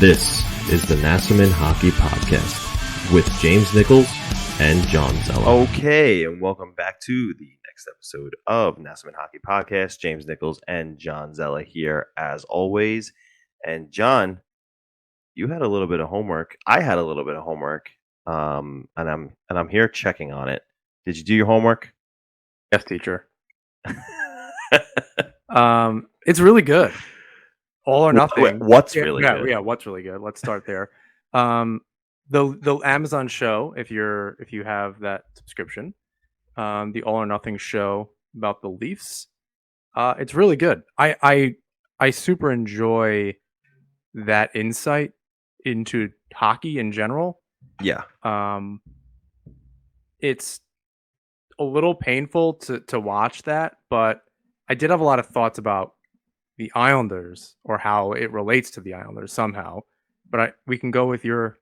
This is the Nassaman Hockey Podcast with James Nichols and John Zella. Okay, and welcome back to the next episode of Nassaman Hockey Podcast. James Nichols and John Zella here as always. And John, you had a little bit of homework. I had a little bit of homework, and I'm here checking on it. Did you do your homework? Yes, teacher. It's really good. All or nothing. What's really good? Yeah, what's really good? Let's start there. The Amazon show, if you have that subscription, the All or Nothing show about the Leafs, it's really good. I super enjoy that insight into hockey in general. Yeah. It's a little painful to watch that, but I did have a lot of thoughts about the Islanders or how it relates to the Islanders somehow. But we can go with your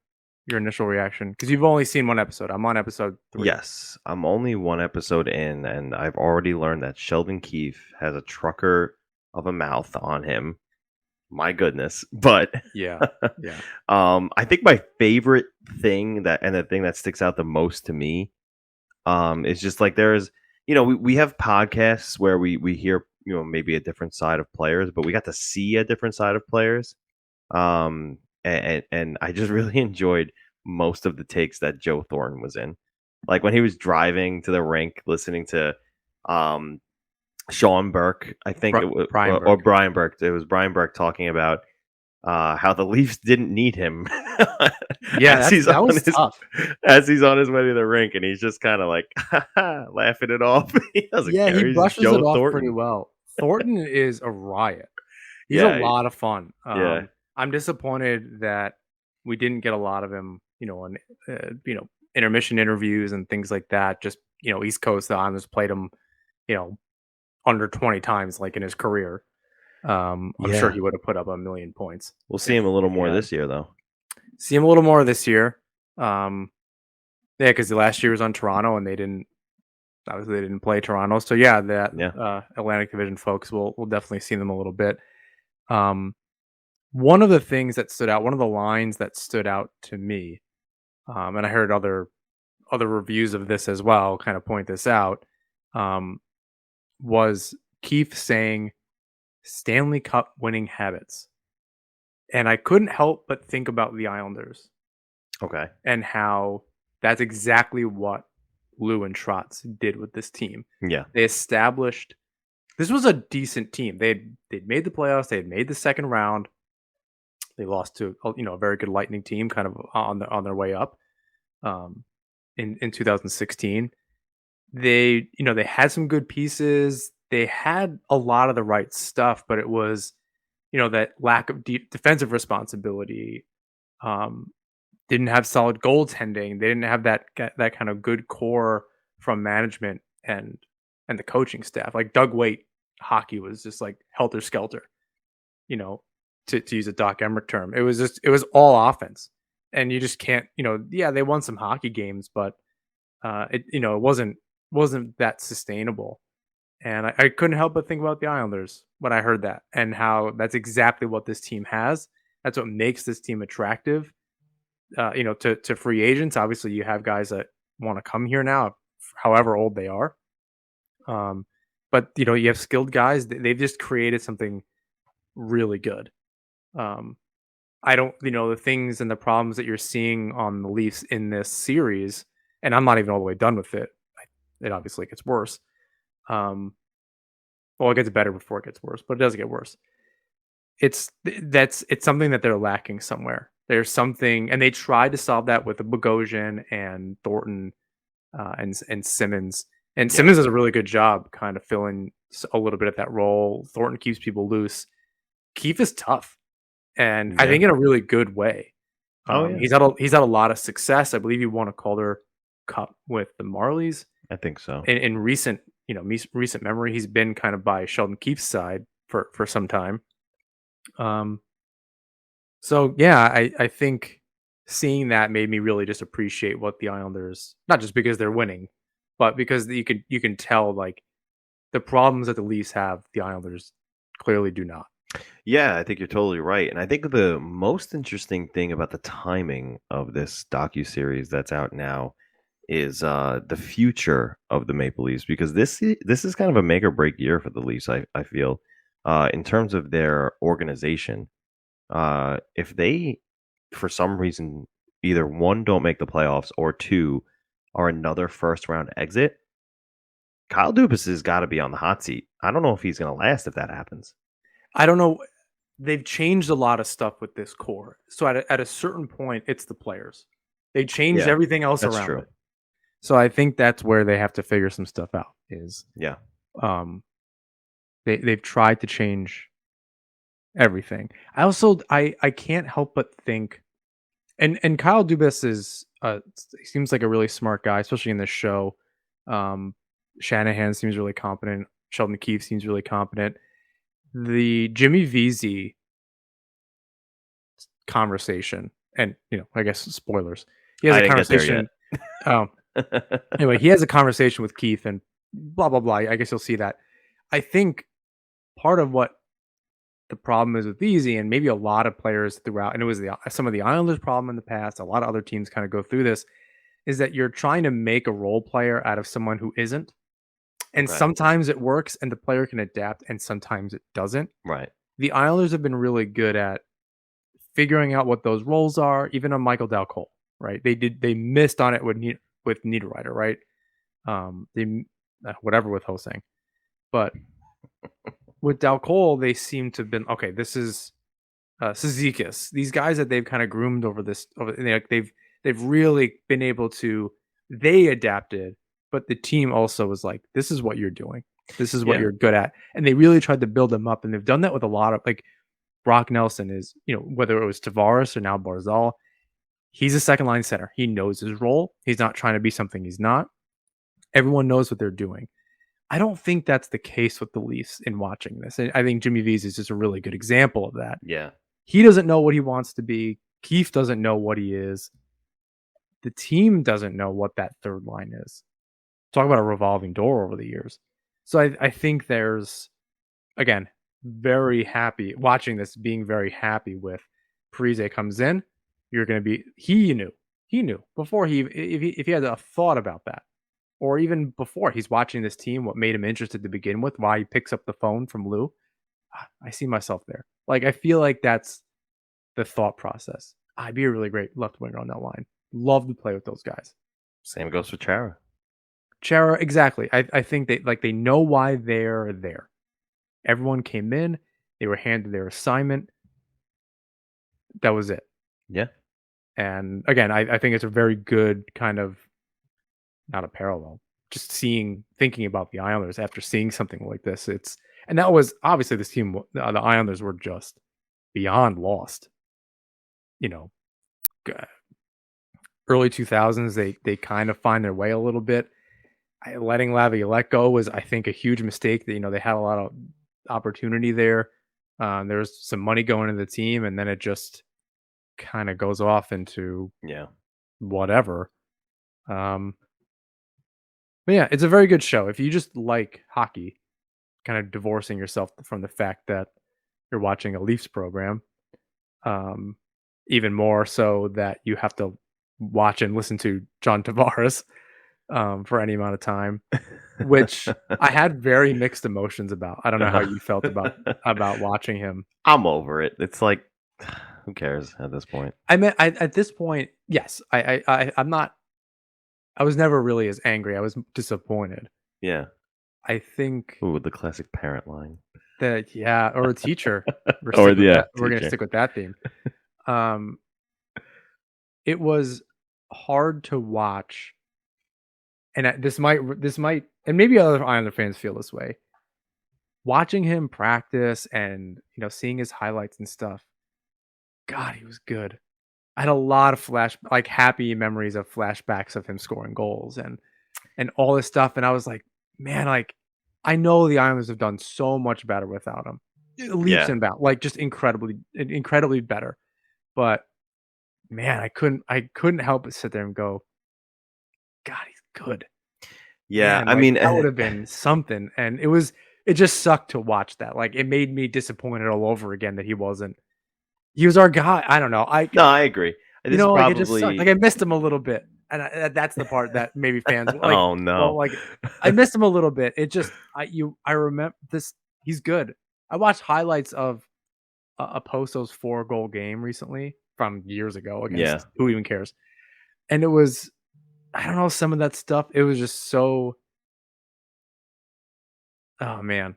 initial reaction because you've only seen one episode. I'm on episode 3. Yes, I'm only one episode in, and I've already learned that Sheldon Keefe has a trucker of a mouth on him. My goodness. But yeah. I think my favorite thing the thing that sticks out the most to me is just like there's, we have podcasts where we hear, maybe a different side of players, but we got to see a different side of players. And I just really enjoyed most of the takes that Joe Thornton was in. Like when he was driving to the rink, listening to Sean Burke, I think it was Brian Burke. It was Brian Burke talking about how the Leafs didn't need him. Yeah, that was tough. As he's on his way to the rink, and he's just kind of like laughing it off. He brushes it off pretty well. Thornton is a riot. He's a lot of fun. I'm disappointed that we didn't get a lot of him, on intermission interviews and things like that. Just East Coast, the Islanders played him, under 20 times, like in his career. I'm sure he would have put up 1 million points. We'll see him a little more this year, though. See him a little more this year. Because the last year was on Toronto, and they didn't play Toronto. So Atlantic Division folks will definitely see them a little bit. One of the things that stood out, one of the lines that stood out to me, and I heard other reviews of this as well kind of point this out, was Keefe saying Stanley Cup winning habits. And I couldn't help but think about the Islanders. Okay. And how that's exactly what Lou and Trotz did with this team. Yeah. They established this was a decent team. They'd made the playoffs, they had made the second round. They lost to a very good Lightning team kind of on their way up in 2016. They had some good pieces. They had a lot of the right stuff, but it was that lack of defensive responsibility. Didn't have solid goaltending. They didn't have that kind of good core from management and the coaching staff. Like Doug Weight hockey was just like helter skelter, to use a Doc Emmerich term. It was all offense, and you just can't. They won some hockey games, but it wasn't that sustainable. And I couldn't help but think about the Islanders when I heard that, and how that's exactly what this team has. That's what makes this team attractive. To free agents. Obviously, you have guys that want to come here now, however old they are. But you have skilled guys. They've just created something really good. I don't, the things and the problems that you're seeing on the Leafs in this series, and I'm not even all the way done with it. It obviously gets worse. It gets better before it gets worse, but it does get worse. It's something that they're lacking somewhere. There's something, and they tried to solve that with Bogosian and Thornton and Simmons. And Simmons does a really good job kind of filling a little bit of that role. Thornton keeps people loose. Keefe is tough, and I think in a really good way. He's had a lot of success. I believe he won a Calder Cup with the Marlies. I think so. In recent memory, he's been kind of by Sheldon Keefe's side for some time. I think seeing that made me really just appreciate what the Islanders, not just because they're winning, but because you can tell like the problems that the Leafs have, the Islanders clearly do not. Yeah, I think you're totally right. And I think the most interesting thing about the timing of this docuseries that's out now is the future of the Maple Leafs, because this is kind of a make or break year for the Leafs. I feel in terms of their organization. If they, for some reason, either one, don't make the playoffs, or two, are another first round exit, Kyle Dubas has got to be on the hot seat. I don't know if he's going to last if that happens. I don't know. They've changed a lot of stuff with this core. So at a certain point, it's the players. They changed Yeah, everything else that's around true. it. So I think that's where they have to figure some stuff out. Yeah. They've tried to change everything. I can't help but think, and Kyle Dubas is he seems like a really smart guy, especially in this show. Shanahan seems really competent. Sheldon Keefe seems really competent. The Jimmy Vesey conversation, and I guess spoilers. He has I a didn't get there conversation. Anyway, he has a conversation with Keith, and blah blah blah. I guess you'll see that. I think part of what the problem is with Vesey, and maybe a lot of players throughout, and it was some of the Islanders' problem in the past. A lot of other teams kind of go through this. Is that you're trying to make a role player out of someone who isn't, and Okay. sometimes it works, and the player can adapt, and sometimes it doesn't. Right. The Islanders have been really good at figuring out what those roles are, even on Michael Dal Cole, right? They missed on it with Niederreiter, right? They whatever with Hosang, but with Dal Cole, they seem to have been okay. This is Cizikas. These guys that they've kind of groomed over this, they've really been able to. They adapted, but the team also was like, "This is what you're doing. This is what you're good at," and they really tried to build them up. And they've done that with a lot of Brock Nelson is, whether it was Tavares or now Barzal, he's a second line center. He knows his role. He's not trying to be something he's not. Everyone knows what they're doing. I don't think that's the case with the Leafs in watching this. And I think Jimmy Vesey is just a really good example of that. Yeah. He doesn't know what he wants to be. Keefe doesn't know what he is. The team doesn't know what that third line is. Talk about a revolving door over the years. So I think there's, again, very happy watching this, being very happy with Parise comes in. You're going to be, he knew before if he had a thought about that, or even before he's watching this team, what made him interested to begin with, why he picks up the phone from Lou. I see myself there. I feel like that's the thought process. I'd be a really great left winger on that line. Love to play with those guys. Same goes for Chara. Chara, exactly. I think they know why they're there. Everyone came in, they were handed their assignment. That was it. Yeah. And again, I think it's a very good kind of, not a parallel, just thinking about the Islanders after seeing something like this. And that was obviously this team, the Islanders were just beyond lost. Early 2000s, they kind of find their way a little bit. Letting Laviolette go was, I think, a huge mistake. That they had a lot of opportunity there. There was some money going into the team, and then it just kind of goes off into whatever. But yeah, it's a very good show. If you just like hockey, kind of divorcing yourself from the fact that you're watching a Leafs program, even more so that you have to watch and listen to John Tavares for any amount of time, which I had very mixed emotions about. I don't know how you felt about watching him. I'm over it. It's like, who cares at this point? At this point, yes. I'm not. I was never really as angry. I was disappointed. Yeah. I think. Ooh, the classic parent line. Or a teacher. We're going to stick with that theme. It was hard to watch. And this might, and maybe other Islander fans feel this way. Watching him practice and seeing his highlights and stuff, God, he was good. I had a lot of happy memories of flashbacks of him scoring goals and all this stuff, and I was like, man, I know the Islanders have done so much better without him, leaps and bounds, just incredibly better. But man, I couldn't help but sit there and go, God, he's good. Yeah, Man, that would have been something. And it was it just sucked to watch that. Like, it made me disappointed all over again that he wasn't. He was our guy. I don't know. No, I agree. This is Like, it just sucked. Like, probably. I missed him a little bit, and that's the part that maybe fans like. Oh no. Well, like, I missed him a little bit. It just I remember this. He's good. I watched highlights of a Posto's 4-goal game recently from years ago against who even cares, and it was, I don't know, some of that stuff. It was just so. Oh man,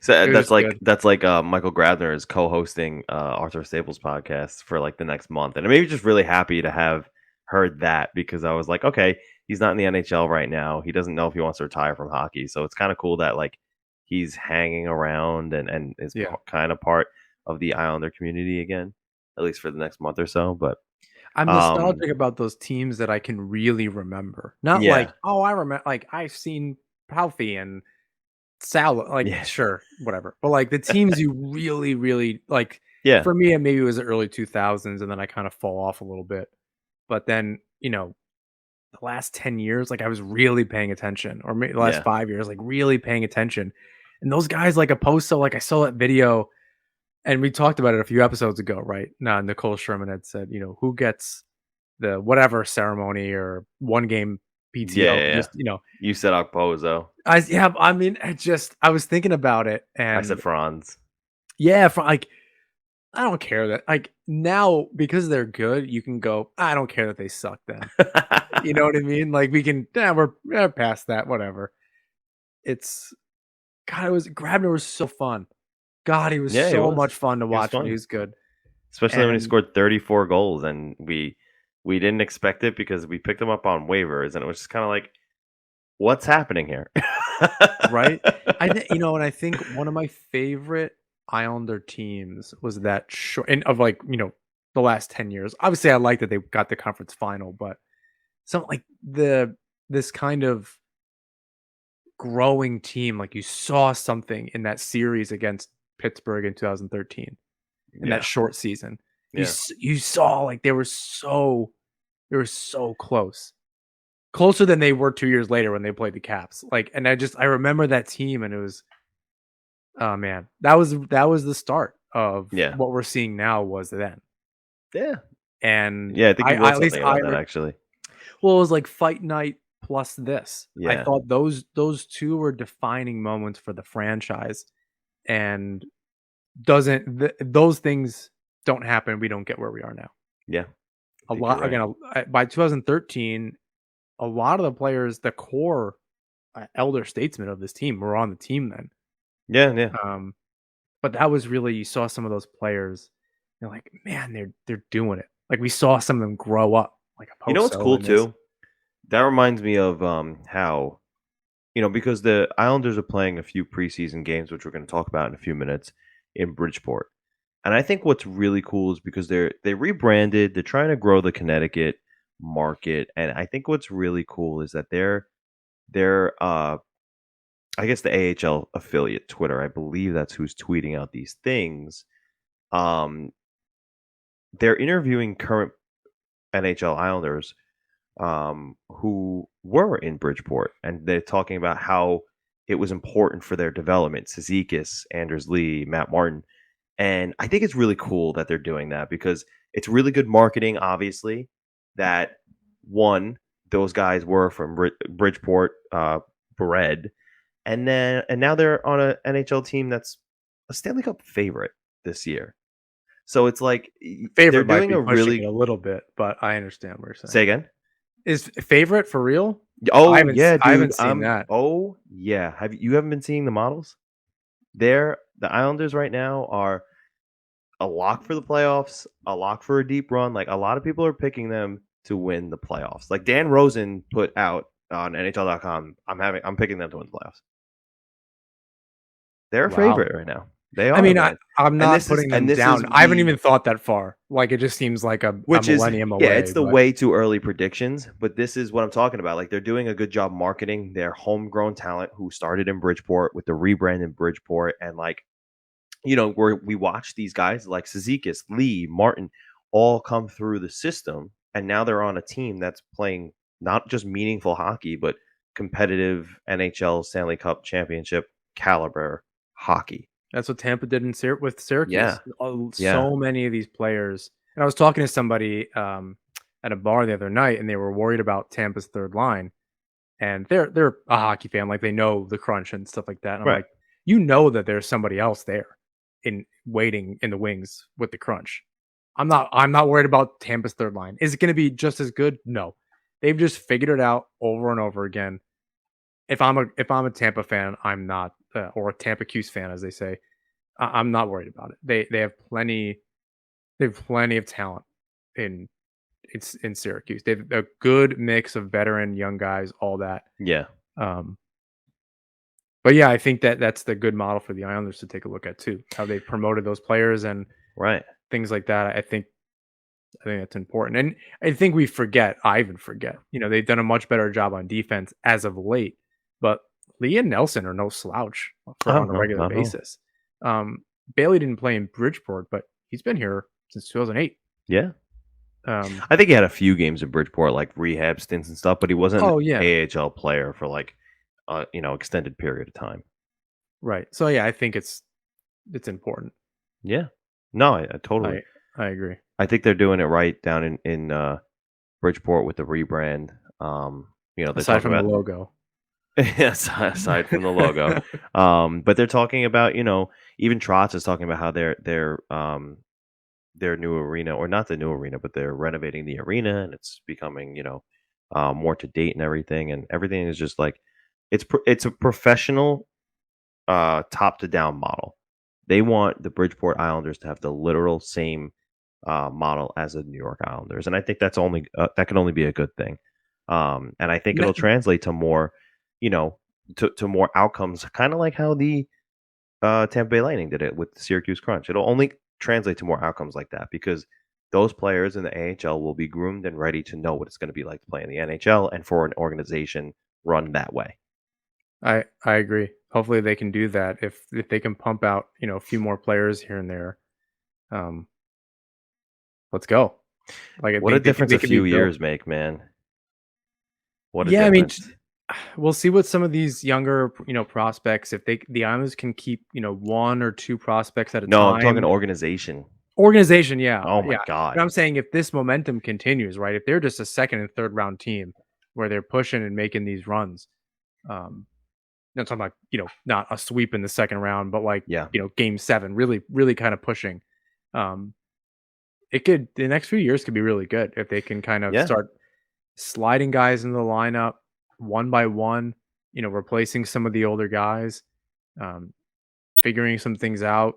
So it was good. that's like Michael Grabner is co-hosting Arthur Staples' podcast for like the next month, and I made me just really happy to have heard that, because I was like, okay, he's not in the NHL right now. He doesn't know if he wants to retire from hockey, so it's kind of cool that like he's hanging around and is kind of part of the Islander community again, at least for the next month or so. But I'm nostalgic about those teams that I can really remember. Not like, oh, I remember, like I've seen Palfy and Sal, like sure, whatever. But like the teams you really, really like. Yeah. For me, maybe it was the early 2000s, and then I kind of fall off a little bit. But then, the last 10 years, like I was really paying attention, or maybe the last 5 years, like really paying attention. And those guys, like Oposo, like I saw that video, and we talked about it a few episodes ago, right? Now, Nicole Sherman had said, who gets the whatever ceremony or 1-game PTO. Yeah. Just, you said Okposo. I was thinking about it, and I said Franz. Yeah, like I don't care that, like, now because they're good, you can go, I don't care that they suck then. You know what I mean? Like we can, we're past that, whatever. It's God, Grabner was so fun. God, he was so much fun to watch when he was good. Especially when he scored 34 goals, and we didn't expect it because we picked him up on waivers, and it was just kind of like, what's happening here? Right? And I think one of my favorite Islander teams was that short, and of like, the last 10 years. Obviously, I like that they got the conference final, but something like this kind of growing team, like you saw something in that series against Pittsburgh in 2013 in that short season. You saw like they were so closer than they were 2 years later when they played the Caps. Like, and I remember that team, and it was, oh man, that was the start of what we're seeing now was then. Yeah. And I think you wrote something about that actually. Well, it was like Fight Night plus this. Yeah. I thought those two were defining moments for the franchise, and those things don't happen, we don't get where we are now. Yeah. A lot right. Again, by 2013, a lot of the players, the core elder statesmen of this team were on the team then. Yeah. But that was really, you saw some of those players, you're like, man, they're doing it. Like we saw some of them grow up. Like you know what's cool too? That reminds me of how, because the Islanders are playing a few preseason games, which we're going to talk about in a few minutes, in Bridgeport. And I think what's really cool is because they rebranded, they're trying to grow the Connecticut market, and I think what's really cool is that they're I guess the AHL affiliate Twitter, I believe that's who's tweeting out these things. They're interviewing current NHL Islanders who were in Bridgeport, and they're talking about how it was important for their development. Cizikas, Anders Lee, Matt Martin. And I think it's really cool that they're doing that, because it's really good marketing, obviously, that one, those guys were from Bridgeport bred, and now they're on an NHL team that's a Stanley Cup favorite this year. So it's like favorite they're doing a little bit, but I understand what you're saying. Say again. Is favorite for real? Oh, dude, I haven't seen that. Oh, yeah. You haven't been seeing the models? The Islanders right now are a lock for the playoffs, a lock for a deep run. Like, a lot of people are picking them to win the playoffs. Like Dan Rosen put out on NHL.com, I'm picking them to win the playoffs. They're a favorite right now. They are. I mean, I'm not putting them down. I haven't even thought that far. Like, it just seems like a millennium away. Yeah, it's the way too early predictions. But this is what I'm talking about. Like, they're doing a good job marketing their homegrown talent who started in Bridgeport with the rebrand in Bridgeport. And, like, we watch these guys like Cizikas, Lee, Martin, all come through the system. And now they're on a team that's playing not just meaningful hockey, but competitive NHL Stanley Cup championship caliber hockey. That's what Tampa did with Syracuse. Yeah. So many of these players. And I was talking to somebody at a bar the other night, and they were worried about Tampa's third line. And they're a hockey fan, like they know the crunch and stuff like that. And I'm Right. like, you know that there's somebody else there in waiting in the wings with the crunch. I'm not worried about Tampa's third line. Is it going to be just as good? No. They've just figured it out over and over again. If I'm a Tampa fan, I'm not, or a Tampa Cuse fan, as they say, I'm not worried about it. They have plenty of talent in Syracuse. They have a good mix of veteran, young guys, all that. Yeah. But yeah, I think that's the good model for the Islanders to take a look at too. How they promoted those players and things like that. I think that's important. And I think I even forget. They've done a much better job on defense as of late. But Lee and Nelson are no slouch on a regular basis. Bailey didn't play in Bridgeport, but he's been here since 2008. Yeah. I think he had a few games in Bridgeport, like rehab stints and stuff, but he wasn't an AHL player for like extended period of time. Right. So yeah, I think it's important. Yeah. No, I totally I agree. I think they're doing it right down in Bridgeport with the rebrand. Aside from the logo. Yes, aside from the logo. But they're talking about, even Trotz is talking about how their new arena, or not the new arena, but they're renovating the arena and it's becoming, more to date and everything. And everything is just like, it's a professional top to down model. They want the Bridgeport Islanders to have the literal same model as the New York Islanders. And I think that can only be a good thing. And I think it'll translate to more, to more outcomes, kind of like how the Tampa Bay Lightning did it with the Syracuse Crunch. It'll only translate to more outcomes like that because those players in the AHL will be groomed and ready to know what it's going to be like to play in the NHL and for an organization run that way. I agree. Hopefully they can do that if they can pump out, a few more players here and there. Let's go. Like, what a difference a few years make, man. What a difference. We'll see what some of these younger, prospects, if the Islanders can keep, one or two prospects at a time. No, I'm talking organization. Organization, yeah. Oh my God. But I'm saying if this momentum continues, right? If they're just a second and third round team where they're pushing and making these runs, I'm talking about, not a sweep in the second round, but like, game 7, really, really kind of pushing. The next few years could be really good if they can kind of start sliding guys into the lineup one by one, replacing some of the older guys, figuring some things out,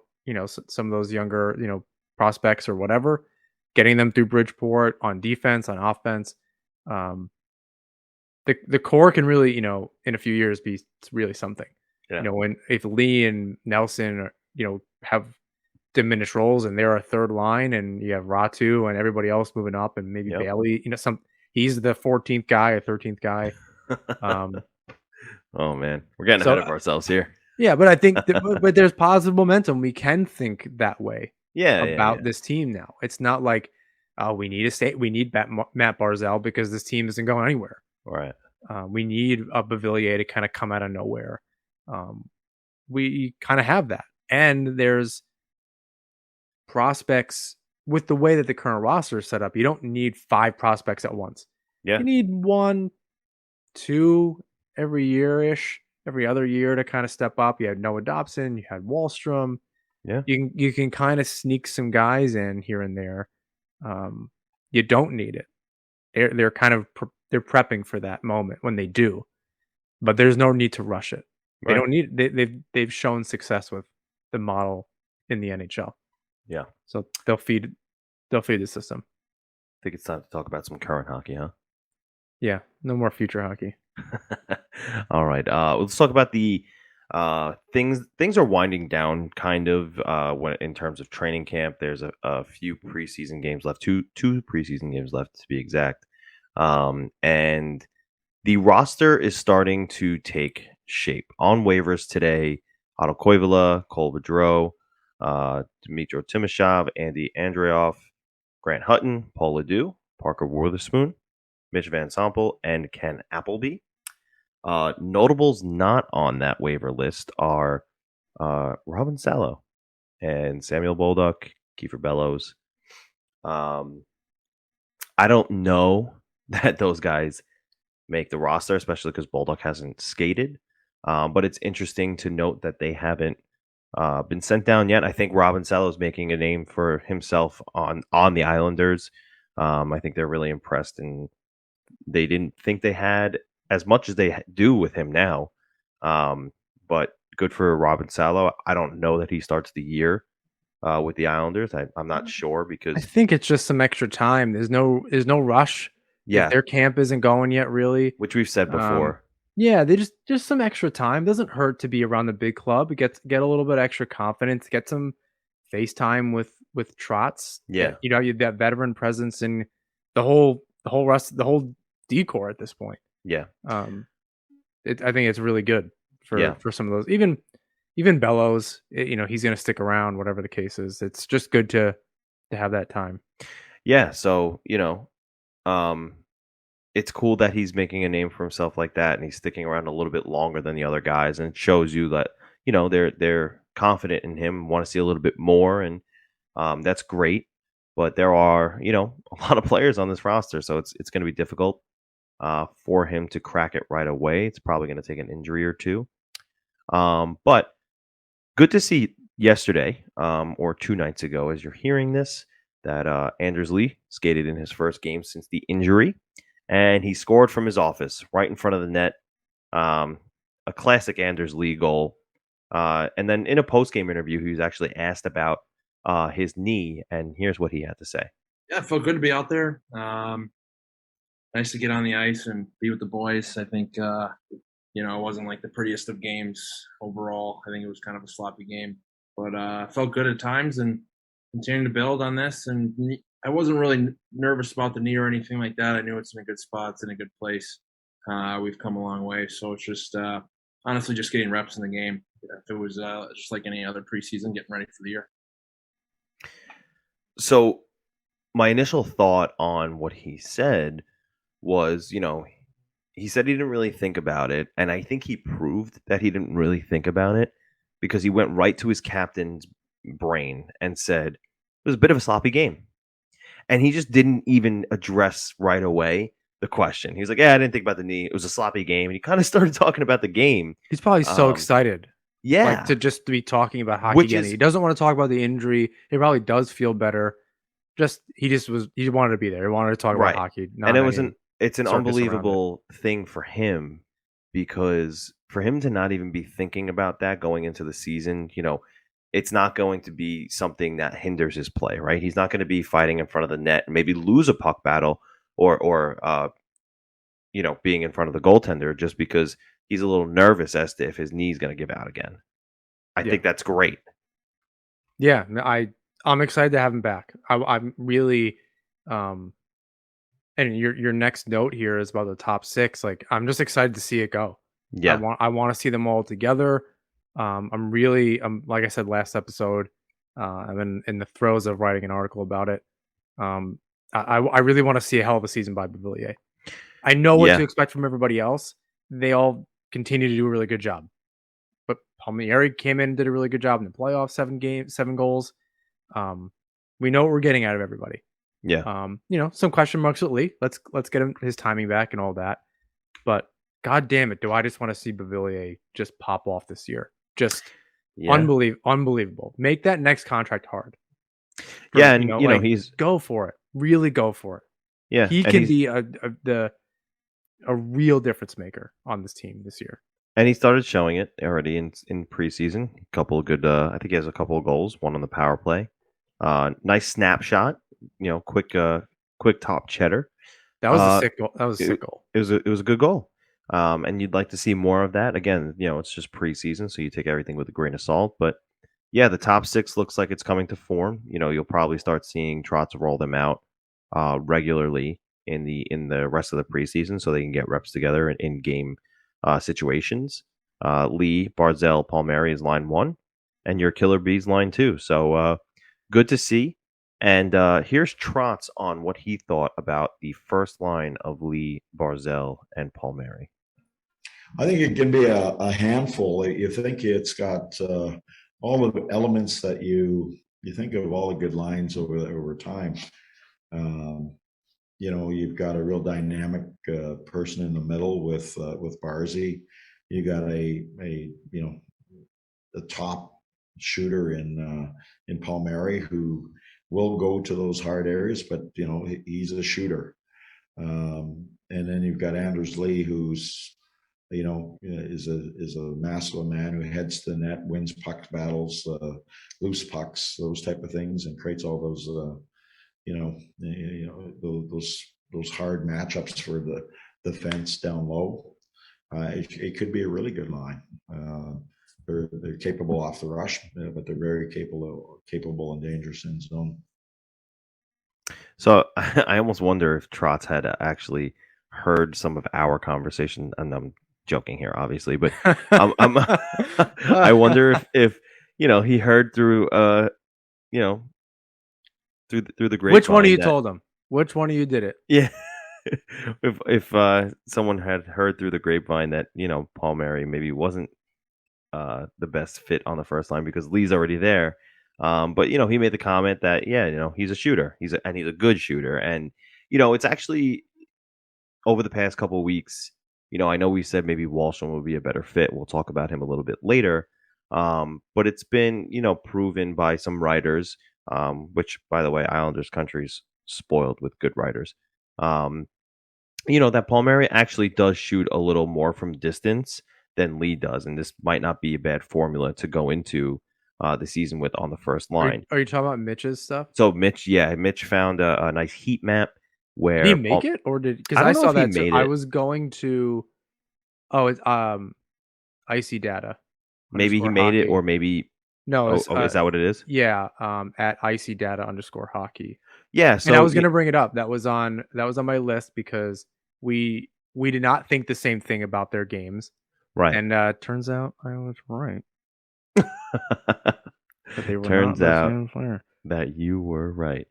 some of those younger, prospects or whatever, getting them through Bridgeport on defense, on offense. The core can really, in a few years be really something. Yeah. If Lee and Nelson, have diminished roles and they're a third line and you have Ratu and everybody else moving up and maybe Bailey, he's the 14th guy or 13th guy. Oh man, we're getting ahead of ourselves here. Yeah, but I think but there's positive momentum. We can think that way about this team now. It's not like we need Matt Barzal because this team isn't going anywhere. Right. We need a Beauvillier to kind of come out of nowhere. We kind of have that. And there's prospects with the way that the current roster is set up. You don't need 5 prospects at once. Yeah. You need 1, 2 every other year to kind of step up. You had Noah Dobson, you had Wahlstrom. Yeah. You can kind of sneak some guys in here and there. You don't need it. They're kind of they're prepping for that moment when they do, but there's no need to rush it. They don't need. They've shown success with the model in the NHL. Yeah. So they'll feed the system. I think it's time to talk about some current hockey, huh? Yeah. No more future hockey. All right. Let's talk about the things are winding down kind of when in terms of training camp. There's a few preseason games left, two preseason games left to be exact. And the roster is starting to take shape. On waivers today, Otto Koivula, Cole Boudreau, Dmytro Timashov, Andy Andreoff, Grant Hutton, Paul LeDoux, Parker Wotherspoon, Mitch Van Sompel, and Ken Appleby. Notables not on that waiver list are Robin Salo and Samuel Bolduc, Kiefer Bellows. I don't know that those guys make the roster, especially because Bolduc hasn't skated. But it's interesting to note that they haven't been sent down yet. I think Robin Salo is making a name for himself on the Islanders. I think they're really impressed, and they didn't think they had as much as they do with him now. But good for Robin Salo. I don't know that he starts the year with the Islanders. I'm not sure I because think it's just some extra time. There's no rush. yeah, If their camp isn't going yet, really. which we've said before. Yeah, they just some extra time. Doesn't hurt to be around the big club. Get a little bit extra confidence. Get some face time with Trotz. Yeah. You know, you that veteran presence and the whole decor at this point. Yeah. I think it's really good Yeah. for some of those. Even Bellows, you know, he's going to stick around, whatever the case is. It's just good to have that time. Yeah. So, it's cool that he's making a name for himself like that, and he's sticking around a little bit longer than the other guys, and it shows you that they're confident in him, want to see a little bit more, and that's great. But there are a lot of players on this roster, so it's going to be difficult for him to crack it right away. It's probably going to take an injury or two, but good to see yesterday or 2 nights ago, as you're hearing this, that Anders Lee skated in his first game since the injury. And he scored from his office right in front of the net. A classic Anders Lee goal. And then in a post-game interview, he was actually asked about his knee, and here's what he had to say. Yeah, it felt good to be out there. Nice to get on the ice and be with the boys. I think, it wasn't like the prettiest of games overall. I think it was kind of a sloppy game. But it felt good at times and continuing to build on this. And I wasn't really nervous about the knee or anything like that. I knew it's in a good spot. It's in a good place. We've come a long way. So it's just honestly just getting reps in the game. If it was just like any other preseason, getting ready for the year. So my initial thought on what he said was, he said he didn't really think about it. And I think he proved that he didn't really think about it because he went right to his captain's brain and said, it was a bit of a sloppy game. And he just didn't even address right away the question. He was like, yeah, I didn't think about the knee. It was a sloppy game. And he kind of started talking about the game. He's probably so excited. Yeah. Like, to just be talking about hockey again. He doesn't want to talk about the injury. He probably does feel better. He wanted to be there. He wanted to talk about hockey. And it's an unbelievable thing for him, because for him to not even be thinking about that going into the season, it's not going to be something that hinders his play, right? He's not going to be fighting in front of the net and maybe lose a puck battle or being in front of the goaltender just because he's a little nervous as to if his knee's going to give out again. I think that's great. Yeah, I'm excited to have him back. I'm really, and your next note here is about the top 6. Like, I'm just excited to see it go. Yeah, I want to see them all together. I'm like I said last episode, I'm in the throes of writing an article about it. I really want to see a hell of a season by Beauvillier. I know what to expect from everybody else. They all continue to do a really good job. But Palmieri came in and did a really good job in the playoffs, 7 goals. We know what we're getting out of everybody. Yeah. Some question marks with Lee. Let's get him his timing back and all that. But God damn it, do I just want to see Beauvillier just pop off this year? Just unbelievable. Make that next contract hard. He's go for it. Really go for it. Yeah, he can be a real difference maker on this team this year. And he started showing it already in preseason. A couple of good. I think he has a couple of goals. One on the power play. Nice snapshot. Quick top cheddar. That was a sick goal. That was a sick goal. It was a good goal. And you'd like to see more of that. Again, it's just preseason, so you take everything with a grain of salt. But yeah, the top 6 looks like it's coming to form. You'll probably start seeing Trotz roll them out regularly in the rest of the preseason, so they can get reps together in game situations. Lee, Barzell, Palmieri is line 1, and your Killer Bees line 2. So good to see. And here's Trotz on what he thought about the first line of Lee, Barzell, and Palmieri. I think it can be a handful. You think it's got all the elements that you think of all the good lines over time. You've got a real dynamic person in the middle with Barzy. You got a top shooter in Palmieri who will go to those hard areas, but he's a shooter. And then you've got Anders Lee, who's is a masculine man who heads to the net, wins puck battles, loose pucks, those type of things, and creates all those those hard matchups for the defense down low. It could be a really good line. They're capable off the rush, but they're very capable and dangerous in zone. So I almost wonder if Trotz had actually heard some of our conversation, and I'm joking here, obviously, but I wonder if he heard through through the grapevine. Which one of you told him? Which one of you did it? Yeah. if someone had heard through the grapevine that Palmieri maybe wasn't the best fit on the first line because Lee's already there. But he made the comment that he's a shooter. He's a good shooter, and it's actually over the past couple of weeks. I know we said maybe Wahlstrom would be a better fit. We'll talk about him a little bit later. But it's been proven by some writers, which by the way, Islanders country's spoiled with good writers. That Palmieri actually does shoot a little more from distance than Lee does, and this might not be a bad formula to go into the season with on the first line. Are you talking about Mitch's stuff? So Mitch found a nice heat map where did he make it, or did because I saw that made I was going to it's icy data. Maybe he made it, or maybe no. Is that what it is? Yeah, at icy data _hockey. Yeah, so and I was going to bring it up. That was on my list because we did not think the same thing about their games. Right. And turns out I was right. Turns out that you were right.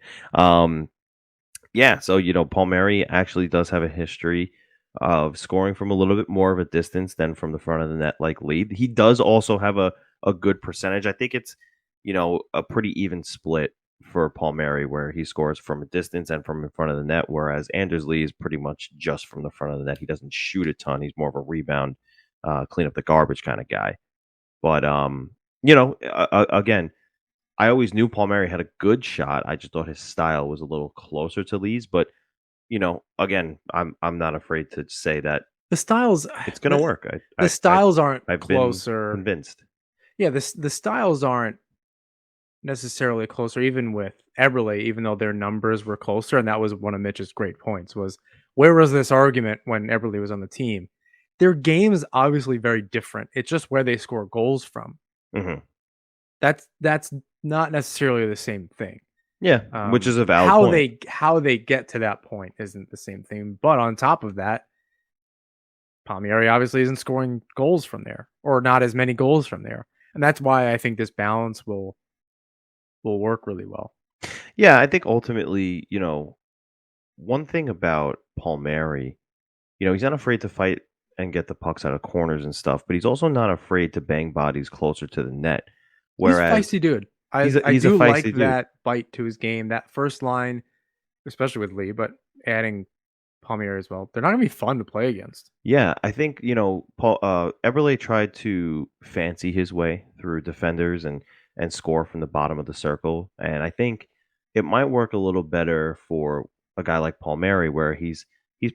Yeah, so Palmieri actually does have a history of scoring from a little bit more of a distance than from the front of the net like Lee. He does also have a good percentage. I think it's a pretty even split for Palmieri where he scores from a distance and from in front of the net, whereas Anders Lee is pretty much just from the front of the net. He doesn't shoot a ton. He's more of a rebound, clean up the garbage kind of guy. But again, I always knew Palmieri had a good shot. I just thought his style was a little closer to Lee's. But again, I'm not afraid to say that the styles it's going to work. The styles aren't I've closer. Been convinced. Yeah, the styles aren't necessarily closer. Even with Eberle, even though their numbers were closer, and that was one of Mitch's great points. Was where was this argument when Eberle was on the team? Their game is obviously very different. It's just where they score goals from. Mm-hmm. That's not necessarily the same thing. Yeah, which is a valid point. How they get to that point isn't the same thing. But on top of that, Palmieri obviously isn't scoring goals from there, or not as many goals from there, and that's why I think this balance will work really well. Yeah, I think ultimately, one thing about Palmieri, he's not afraid to fight and get the pucks out of corners and stuff, but he's also not afraid to bang bodies closer to the net. Whereas he's a feisty dude. I do like that bite to his game. That first line, especially with Lee, but adding Palmieri as well, they're not going to be fun to play against. Yeah, I think Eberle tried to fancy his way through defenders and score from the bottom of the circle, and I think it might work a little better for a guy like Palmieri, where he's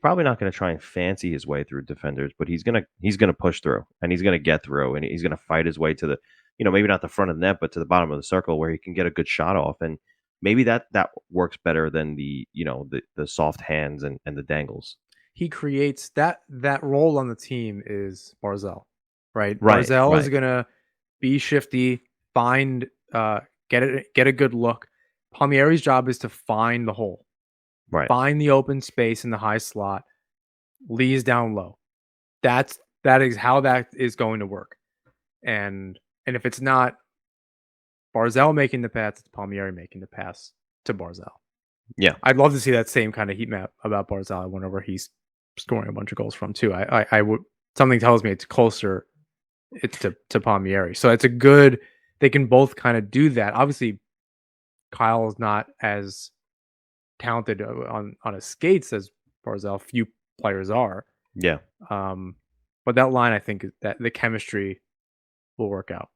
probably not going to try and fancy his way through defenders, but he's gonna push through, and he's gonna get through, and he's gonna fight his way to the maybe not the front of the net, but to the bottom of the circle where he can get a good shot off, and maybe that works better than the soft hands and the dangles. He creates that role on the team is Barzal, right? Barzal is gonna be shifty, find get a good look. Palmieri's job is to find the hole, right? Find the open space in the high slot. Lee's down low. That is how that is going to work, and if it's not Barzal making the pass, it's Palmieri making the pass to Barzal. Yeah, I'd love to see that same kind of heat map about Barzal whenever he's scoring a bunch of goals from too. I something tells me it's closer to Palmieri. So it's a good. They can both kind of do that. Obviously, Kyle is not as talented on his skates as Barzal. Few players are. Yeah. But that line, I think that the chemistry will work out.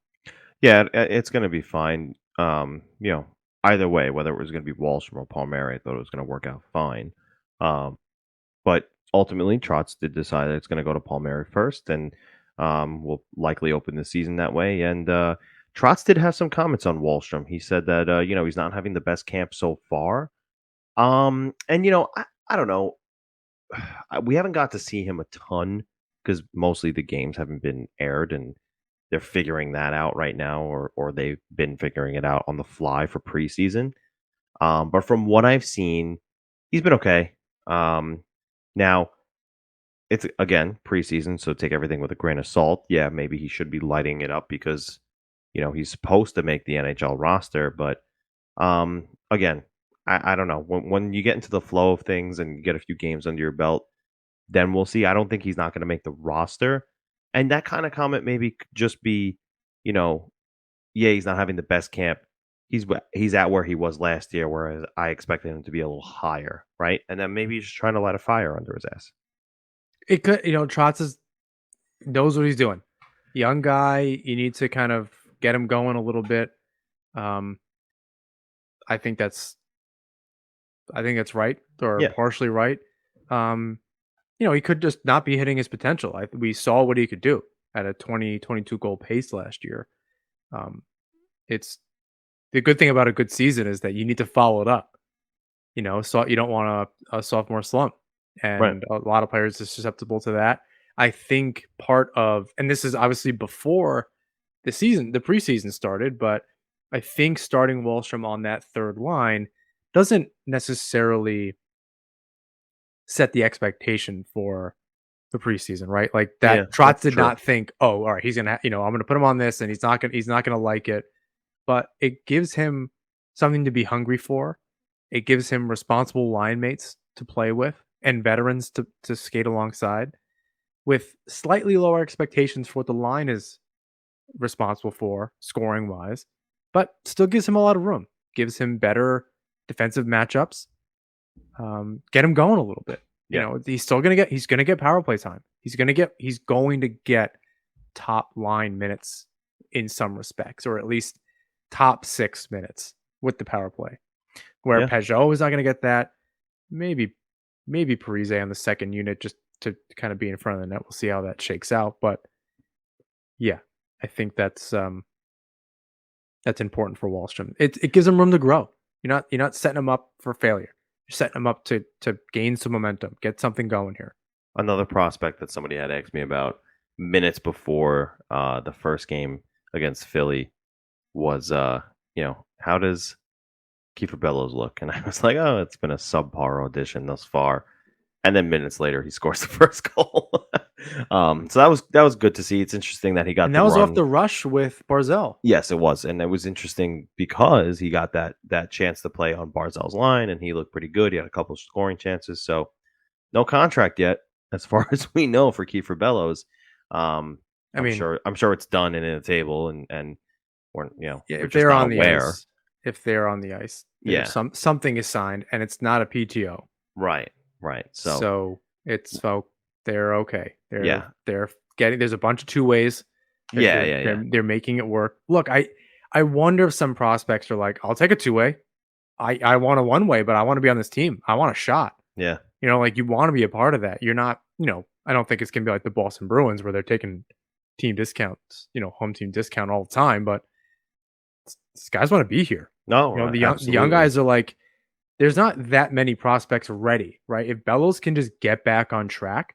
Yeah, it's going to be fine. Either way, whether it was going to be Wahlstrom or Palmieri, I thought it was going to work out fine. But ultimately, Trotz did decide that it's going to go to Palmieri first, and will likely open the season that way. And Trotz did have some comments on Wahlstrom. He said that he's not having the best camp so far. And I don't know. We haven't got to see him a ton because mostly the games haven't been aired, and they're figuring that out right now, or they've been figuring it out on the fly for preseason. But from what I've seen, he's been okay. Now, it's again preseason, so take everything with a grain of salt. Yeah, maybe he should be lighting it up because he's supposed to make the NHL roster. But again, I don't know. When you get into the flow of things and you get a few games under your belt, then we'll see. I don't think he's not going to make the roster. And that kind of comment maybe could just be, he's not having the best camp. He's at where he was last year, whereas I expected him to be a little higher, right? And then maybe he's just trying to light a fire under his ass. It could, Trotz knows what he's doing. Young guy, you need to kind of get him going a little bit. I think that's right, or partially right. He could just not be hitting his potential. We saw what he could do at a 22 goal pace last year. It's the good thing about a good season is that you need to follow it up. So you don't want a sophomore slump, and a lot of players are susceptible to that. I think part of, and this is obviously before the preseason started, but I think starting Wahlstrom on that third line doesn't necessarily set the expectation for the preseason, right? Like that. Yeah, Trotz did not think, oh, all right, he's gonna, I'm gonna put him on this, and he's not gonna like it. But it gives him something to be hungry for. It gives him responsible line mates to play with and veterans to skate alongside, with slightly lower expectations for what the line is responsible for scoring wise, but still gives him a lot of room. Gives him better defensive matchups. Get him going a little bit. He's gonna get power play time. He's going to get top line minutes in some respects, or at least top 6 minutes with the power play. Where Peugeot is not going to get that. Maybe Parise on the second unit just to kind of be in front of the net. We'll see how that shakes out. But yeah, I think that's important for Wahlstrom. It gives him room to grow. You're not setting him up for failure. You're setting him up to gain some momentum, get something going here. Another prospect that somebody had asked me about minutes before the first game against Philly was, how does Kiefer Bellows look? And I was like, oh, it's been a subpar audition thus far. And then minutes later, he scores the first goal. So that was good to see. It's interesting that he got. And that was off the rush with Barzal. Yes, it was, and it was interesting because he got that chance to play on Barzal's line, and he looked pretty good. He had a couple of scoring chances. So no contract yet, as far as we know, for Kiefer Bellows. I'm sure it's done and in a table, and or if they're on the ice, something is signed, and it's not a PTO. Right. So they're okay. They're getting. There's a bunch of two ways. They're making it work. Look, I wonder if some prospects are like, I'll take a two-way. I want a one-way, but I want to be on this team. I want a shot. Yeah. You want to be a part of that. You're not. I don't think it's gonna be like the Boston Bruins where they're taking team discounts. Home team discount all the time, but these guys want to be here. No, the young guys are like. There's not that many prospects ready, right? If Bellows can just get back on track,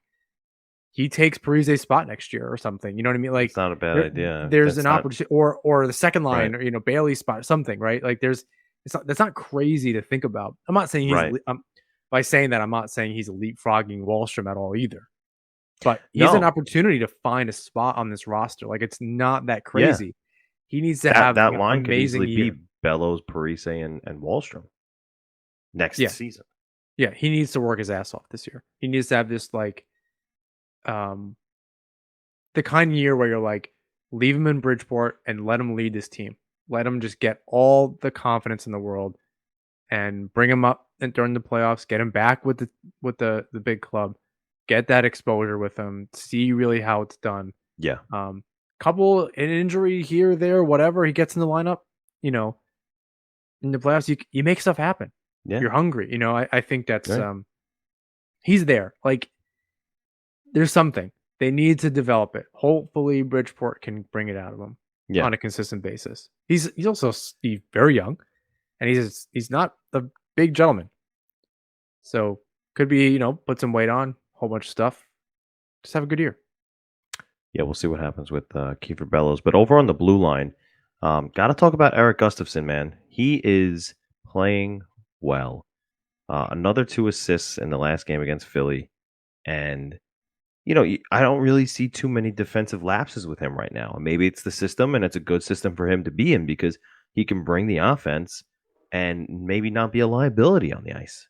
he takes Parise's spot next year or something. You know what I mean? Like, it's not a bad idea. There's an opportunity, or the second line, or Bailey's spot, something, right? Like, that's not crazy to think about. I'm not saying he's by saying that, I'm not saying he's leapfrogging Wahlstrom at all either. But he has an opportunity to find a spot on this roster. Like, it's not that crazy. Yeah. He needs to have that line could easily be Bellows, Parise, and Wahlstrom next season. Yeah, he needs to work his ass off this year. He needs to have this the kind of year where you're like, leave him in Bridgeport and let him lead this team. Let him just get all the confidence in the world and bring him up during the playoffs. Get him back with the big club. Get that exposure with him. See really how it's done. Yeah. Couple an injury here, there, whatever. He gets in the lineup. In the playoffs, you make stuff happen. Yeah. You're hungry. I think that's Right. He's there. Like, there's something. They need to develop it. Hopefully Bridgeport can bring it out of him on a consistent basis. He's also very young, and he's not a big gentleman. So could be, put some weight on, whole bunch of stuff. Just have a good year. Yeah, we'll see what happens with Kiefer Bellows. But over on the blue line, got to talk about Erik Gustafsson, man. He is playing well. Another 2 assists in the last game against Philly. And, I don't really see too many defensive lapses with him right now. Maybe it's the system, and it's a good system for him to be in because he can bring the offense and maybe not be a liability on the ice.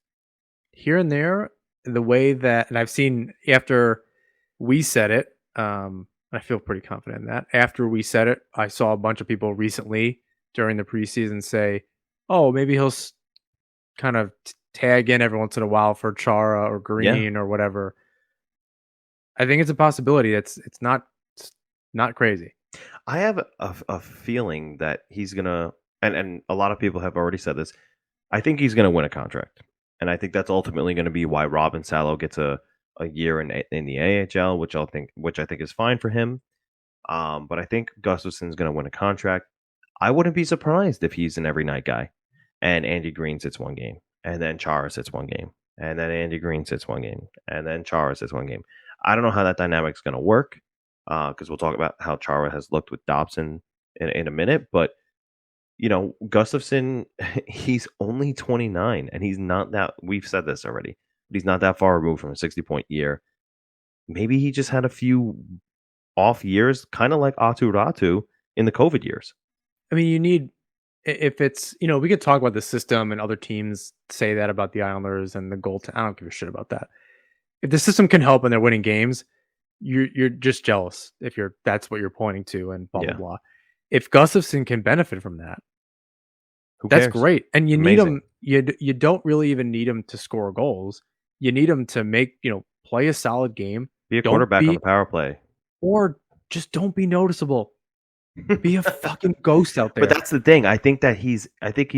Here and there, the way that, and I've seen after we said it, I feel pretty confident in that. After we said it, I saw a bunch of people recently during the preseason say, oh, maybe he'll kind of tag in every once in a while for Chara or Green or whatever. I think it's a possibility. It's not crazy. I have a feeling that he's going to, and a lot of people have already said this, I think he's going to win a contract. And I think that's ultimately going to be why Robin Salo gets a year in the AHL, which I think is fine for him. But I think Gustafsson's going to win a contract. I wouldn't be surprised if he's an every night guy, and Andy Green sits one game, and then Chara sits one game, and then Andy Green sits one game, and then Chara sits one game. I don't know how that dynamic's going to work, because we'll talk about how Chara has looked with Dobson in a minute. But Gustafsson, he's only 29, and he's not that. We've said this already. But he's not that far removed from a 60-point year. Maybe he just had a few off years, kind of like Atu Ratu in the COVID years. I mean, you need, if it's, we could talk about the system, and other teams say that about the Islanders and the goal. I don't give a shit about that. If the system can help and they're winning games, you're just jealous if that's what you're pointing to, and blah, blah, blah. If Gustafsson can benefit from that, that's great. And you need him. You don't really even need him to score goals. You need him to play a solid game. Be a quarterback on the power play. Or just don't be noticeable. Be a fucking ghost out there. But that's the thing. I think he's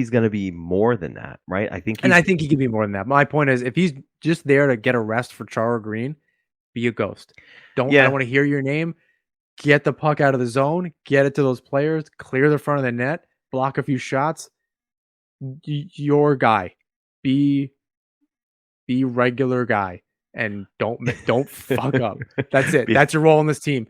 going to be more than that, right? I think he can be more than that. My point is, if he's just there to get a rest for Chara Green, be a ghost. I don't want to hear your name. Get the puck out of the zone. Get it to those players. Clear the front of the net. Block a few shots. Your guy. Be regular guy, and don't fuck up. That's it. That's your role in this team.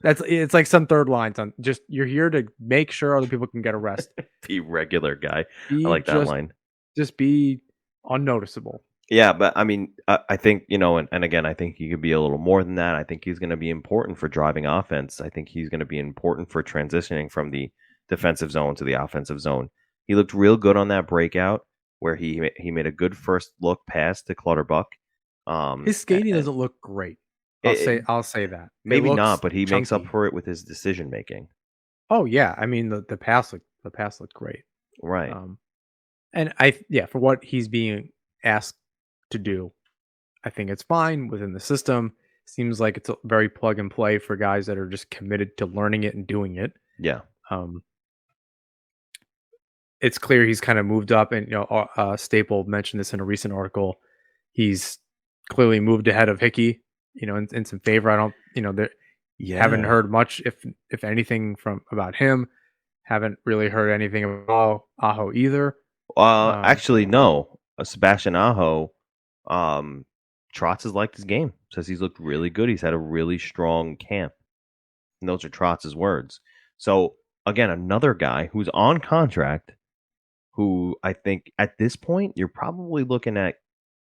It's like some third lines on just, you're here to make sure other people can get a rest. Be regular guy. I like that line. Just be unnoticeable. Yeah, but I mean, I think, and again, I think he could be a little more than that. I think he's going to be important for driving offense. I think he's going to be important for transitioning from the defensive zone to the offensive zone. He looked real good on that breakout where he made a good first look pass to Clutterbuck. His skating doesn't look great. I'll say that. Maybe not, but he makes up for it with his decision making. Oh yeah, I mean the pass looked great. Right. And for what he's being asked to do, I think it's fine within the system. Seems like it's a very plug and play for guys that are just committed to learning it and doing it. Yeah. It's clear he's kind of moved up, and Staple mentioned this in a recent article. He's clearly moved ahead of Hickey, in some favor. I don't, haven't heard much, if anything, about him. Haven't really heard anything about Aho either. Actually, no. Sebastian Aho, Trotz has liked his game. Says he's looked really good. He's had a really strong camp. And those are Trotz's words. So, again, another guy who's on contract, who I think at this point, you're probably looking at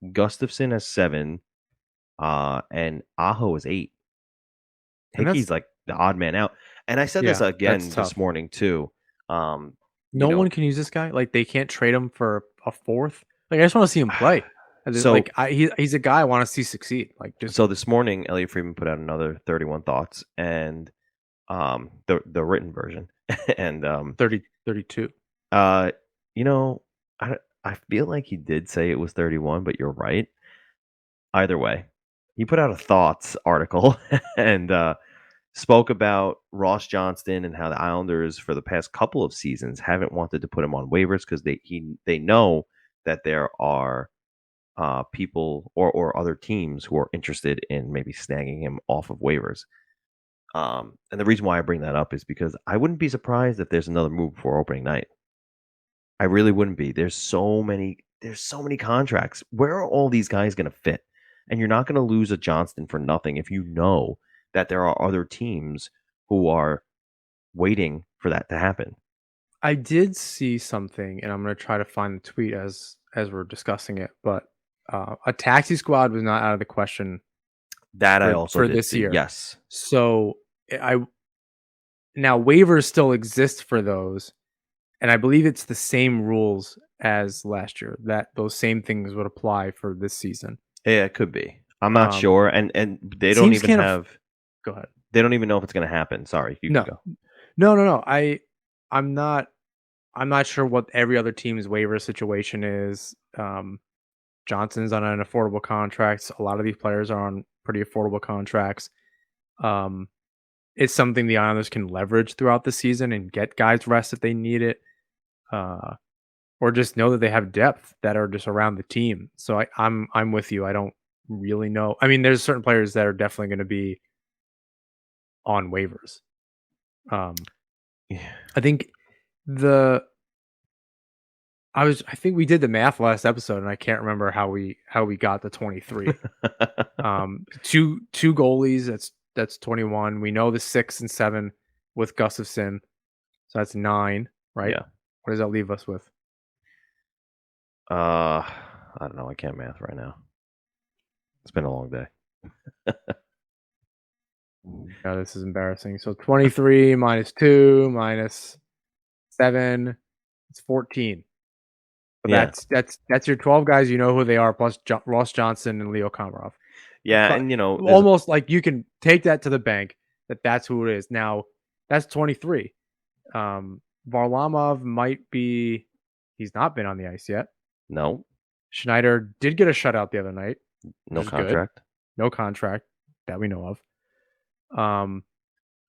Gustafsson as 7, and Aho is 8. Hickey's like the odd man out. And I said this again this morning, too. No one can use this guy. Like, they can't trade him for a 4th. Like, I just want to see him play. So- He's a guy I want to see succeed. Like just So this morning, Elliot Friedman put out another 31 thoughts, and the written version, and 32. you know, I feel like he did say it was 31, but you're right. Either way, he put out a thoughts article and spoke about Ross Johnston and how the Islanders for the past couple of seasons haven't wanted to put him on waivers because they know that there are people or other teams who are interested in maybe snagging him off of waivers. And the reason why I bring that up is because I wouldn't be surprised if there's another move before opening night. I really wouldn't be. There's so many contracts. Where are all these guys going to fit? And you're not going to lose a Johnston for nothing if you know that there are other teams who are waiting for that to happen. I did see something, and I'm going to try to find the tweet as we're discussing it. But a taxi squad was not out of the question. That I For- also for did this see. year. Yes. So now waivers still exist for those, and I believe it's the same rules as last year. That those same things would apply for this season. Yeah, it could be. I'm not Um, sure, and they don't teams even can't have. Go ahead. They don't even know if it's going to happen. Sorry, you No. can go. No. I'm not sure what every other team's waiver situation is. Johnson's on an affordable contract. A lot of these players are on pretty affordable contracts. It's something the Islanders can leverage throughout the season and get guys rest if they need it, or just know that they have depth that are just around the team. So I'm with you. I don't really know. I mean, there's certain players that are definitely going to be on waivers. Yeah. I think I think we did the math last episode, and I can't remember how we got to 23. Two goalies, that's 21. We know the 6 and 7 with Gustafsson, so that's 9, right? Yeah. What does that leave us with? I don't know. I can't math right now. It's been a long day. Yeah, this is embarrassing. So 23 minus 2 minus 7, it's 14. So Yeah. that's your 12 guys. You know who they are, plus Ross Johnson and Leo Komarov. Yeah, But and there's almost like you can take that to the bank that's who it is. Now that's 23. Varlamov might be. He's not been on the ice yet. no Schneider did get a shutout the other night. no which is good. contract. No contract that we know of.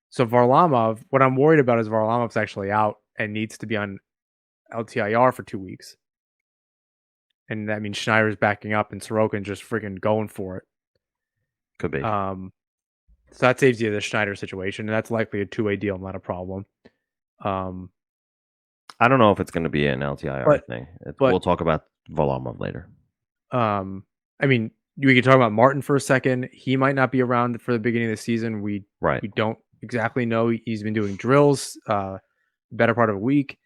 So Varlamov, what I'm worried about is Varlamov's actually out and needs to be on LTIR for 2 weeks. And that means Schneider's backing up and Sorokin just freaking going for it. Could be. So that saves you the Schneider situation, and that's likely a 2-way deal, not a problem. I don't know if it's going to be an LTIR thing. but- We'll talk about Varlamov later. I mean, we could talk about Martin for a second. He might not be around for the beginning of the season. We don't exactly know. He's been doing drills the better part of a week.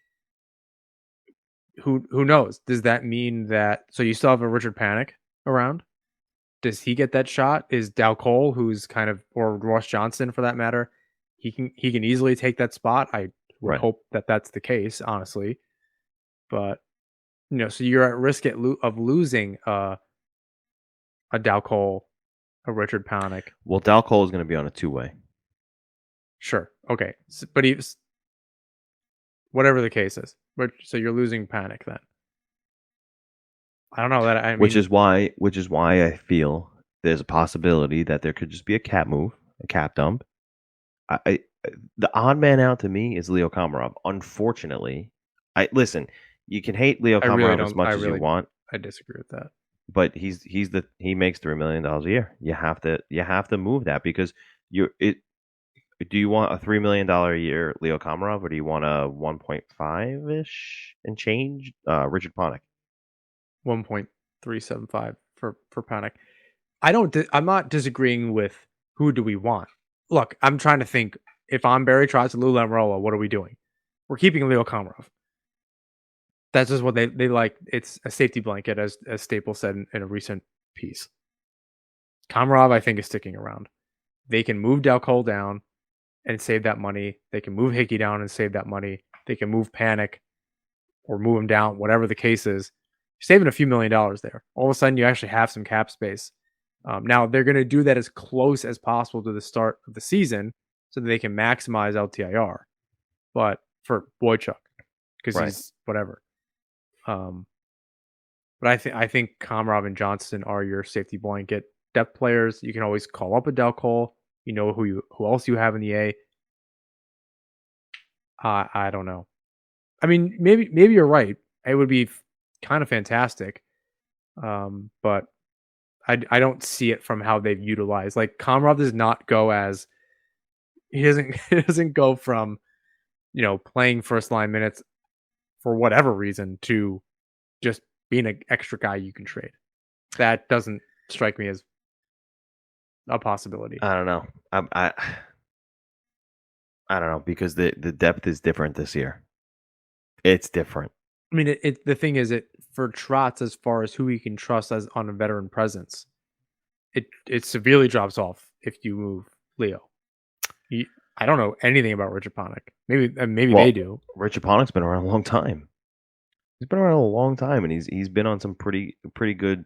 Who knows? Does that mean that? So you still have a Richard Panik around? Does he get that shot? Is Dow Cole, who's kind of, or Ross Johnson for that matter, he can easily take that spot. I would hope that that's the case, honestly. But so you're at risk of losing a Dow Cole, a Richard Panik. Well, Dow Cole is going to be on a 2-way. Sure, okay, but he's whatever the case is. But so you're losing Panik then. I don't know that. I mean, Which is why I feel there's a possibility that there could just be a cap move, a cap dump. The odd man out to me is Leo Komarov. Unfortunately, listen. You can hate Leo Komarov as much as you want. I disagree with that. But he makes $3 million a year. You have to move that because do you want a $3 million a year Leo Komarov, or do you want a 1.5-ish and change Richard Panik? 1.375 for Panik. I'm not disagreeing with who do we want. Look, I'm trying to think. If I'm Barry Trotz and Lou Lamoriello, what are we doing? We're keeping Leo Komarov. That's just what they like. It's a safety blanket, as Staples said in a recent piece. Komarov, I think, is sticking around. They can move Dow Cole down and save that money. They can move Hickey down and save that money. They can move Panik or move him down, whatever the case is, saving a few $1 million there. All of a sudden, you actually have some cap space. Now, they're going to do that as close as possible to the start of the season so that they can maximize LTIR. But for Boychuk, because he's whatever. But I think Komarov and Johnson are your safety blanket depth players. You can always call up a Del Cole. You know who else you have in the A. I don't know. I mean, maybe you're right. It would be kind of fantastic, but I don't see it from how they've utilized. Like Komarov does not go as he doesn't go from playing first line minutes for whatever reason to just being an extra guy you can trade. That doesn't strike me as a possibility. I don't know. I don't know, because the depth is different this year. It's different. I mean, the thing is, for Trotz, as far as who he can trust as on a veteran presence, it severely drops off if you move Leo. I don't know anything about Richard Panik. Maybe they do. Richard Panik's been around a long time. He's been around a long time, and he's been on some pretty good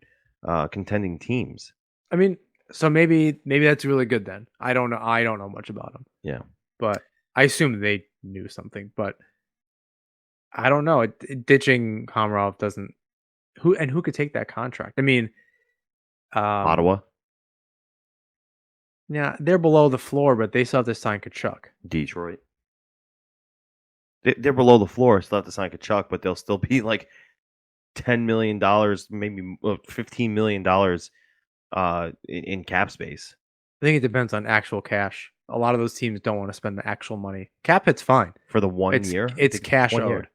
contending teams. I mean, so maybe that's really good then. I don't know much about him. Yeah, but I assume they knew something. But I don't know. Ditching Komarov doesn't. Who could take that contract? I mean, Ottawa. Yeah, they're below the floor, but they still have to sign Kachuk. Detroit. They're below the floor, still have to sign Kachuk, but they'll still be like $10 million, maybe $15 million in cap space. I think it depends on actual cash. A lot of those teams don't want to spend the actual money. Cap hit's fine for the 1 year. It's cash owed. Year.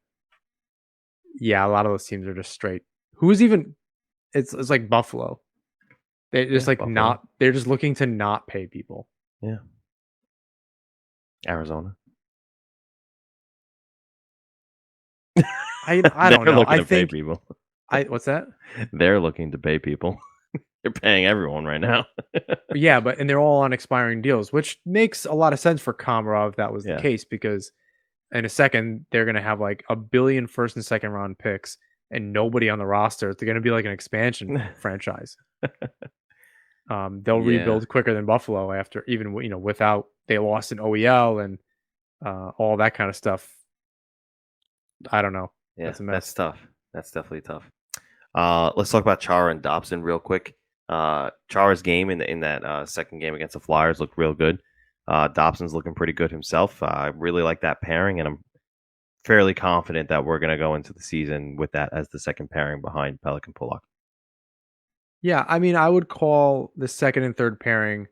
Yeah, a lot of those teams are just straight. Who's even? It's like Buffalo. They're just Buffalo. They're just looking to not pay people. Yeah. Arizona. I don't know. I think pay people. What's that? They're looking to pay people. They're paying everyone right now. Yeah, and they're all on expiring deals, which makes a lot of sense for Komarov if that was the case, because in a second they're going to have like $1 billion first and second round picks and nobody on the roster. They're going to be like an expansion franchise. They'll rebuild quicker than Buffalo after without they lost an OEL and all that kind of stuff. I don't know. Yeah, that's tough. That's definitely tough. Let's talk about Chara and Dobson real quick. Chara's game in that second game against the Flyers looked real good. Dobson's looking pretty good himself. I really like that pairing, and I'm fairly confident that we're going to go into the season with that as the second pairing behind Pelech and Pulock. Yeah, I mean, I would call the second and third pairing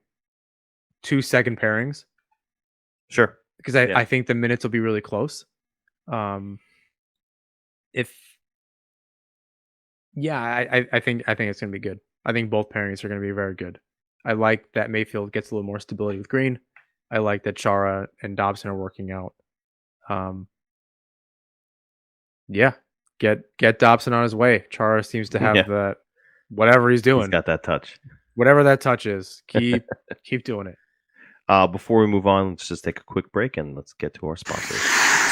2 second pairings. Sure. Because I think the minutes will be really close. I think it's going to be good. I think both pairings are going to be very good. I like that Mayfield gets a little more stability with Green. I like that Chara and Dobson are working out. Get Dobson on his way. Chara seems to have that. Whatever he's doing, he's got that touch. Whatever that touch is, keep doing it. Before we move on, let's just take a quick break and let's get to our sponsors.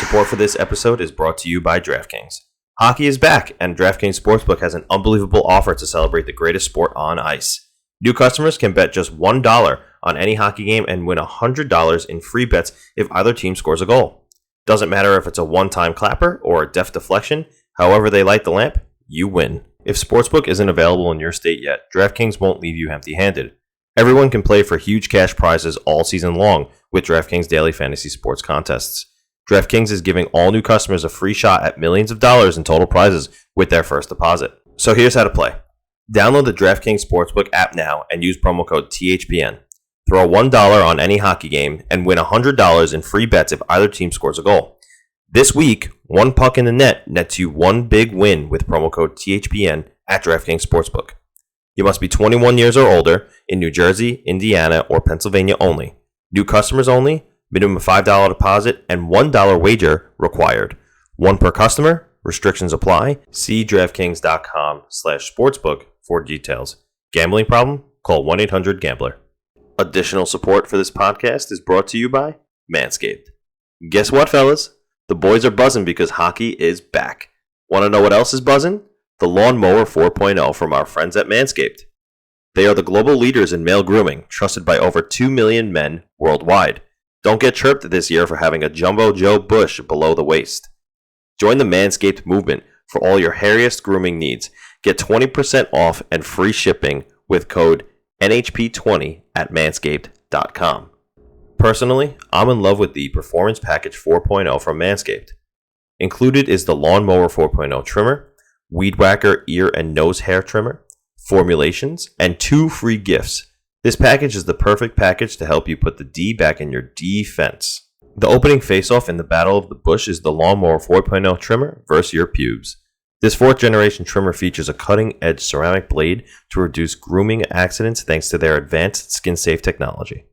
Support for this episode is brought to you by DraftKings. Hockey is back, and DraftKings Sportsbook has an unbelievable offer to celebrate the greatest sport on ice. New customers can bet just $1 on any hockey game and win $100 in free bets if either team scores a goal. Doesn't matter if it's a one-time clapper or a deft deflection, however they light the lamp, you win. If Sportsbook isn't available in your state yet, DraftKings won't leave you empty-handed. Everyone can play for huge cash prizes all season long with DraftKings Daily Fantasy Sports Contests. DraftKings is giving all new customers a free shot at millions of dollars in total prizes with their first deposit. So here's how to play. Download the DraftKings Sportsbook app now and use promo code THPN. Throw $1 on any hockey game and win $100 in free bets if either team scores a goal. This week, one puck in the net nets you one big win with promo code THPN at DraftKings Sportsbook. You must be 21 years or older in New Jersey, Indiana, or Pennsylvania only. New customers only, minimum $5 deposit, and $1 wager required. One per customer, restrictions apply. See DraftKings.com/sportsbook for details. Gambling problem? Call 1-800-GAMBLER. Additional support for this podcast is brought to you by Manscaped. Guess what, fellas? The boys are buzzing because hockey is back. Want to know what else is buzzing? the Lawnmower 4.0 from our friends at Manscaped. They are the global leaders in male grooming, trusted by over 2 million men worldwide. Don't get chirped this year for having a Jumbo Joe bush below the waist. Join the Manscaped movement for all your hairiest grooming needs. Get 20% off and free shipping with code NHP20 at manscaped.com. Personally, I'm in love with the Performance Package 4.0 from Manscaped. Included is the Lawnmower 4.0 trimmer, Weed Whacker ear and nose hair trimmer, formulations, and 2 free gifts. This package is the perfect package to help you put the D back in your defense. The opening face-off in the Battle of the Bush is the Lawnmower 4.0 trimmer versus your pubes. This 4th generation trimmer features a cutting-edge ceramic blade to reduce grooming accidents thanks to their advanced skin-safe technology.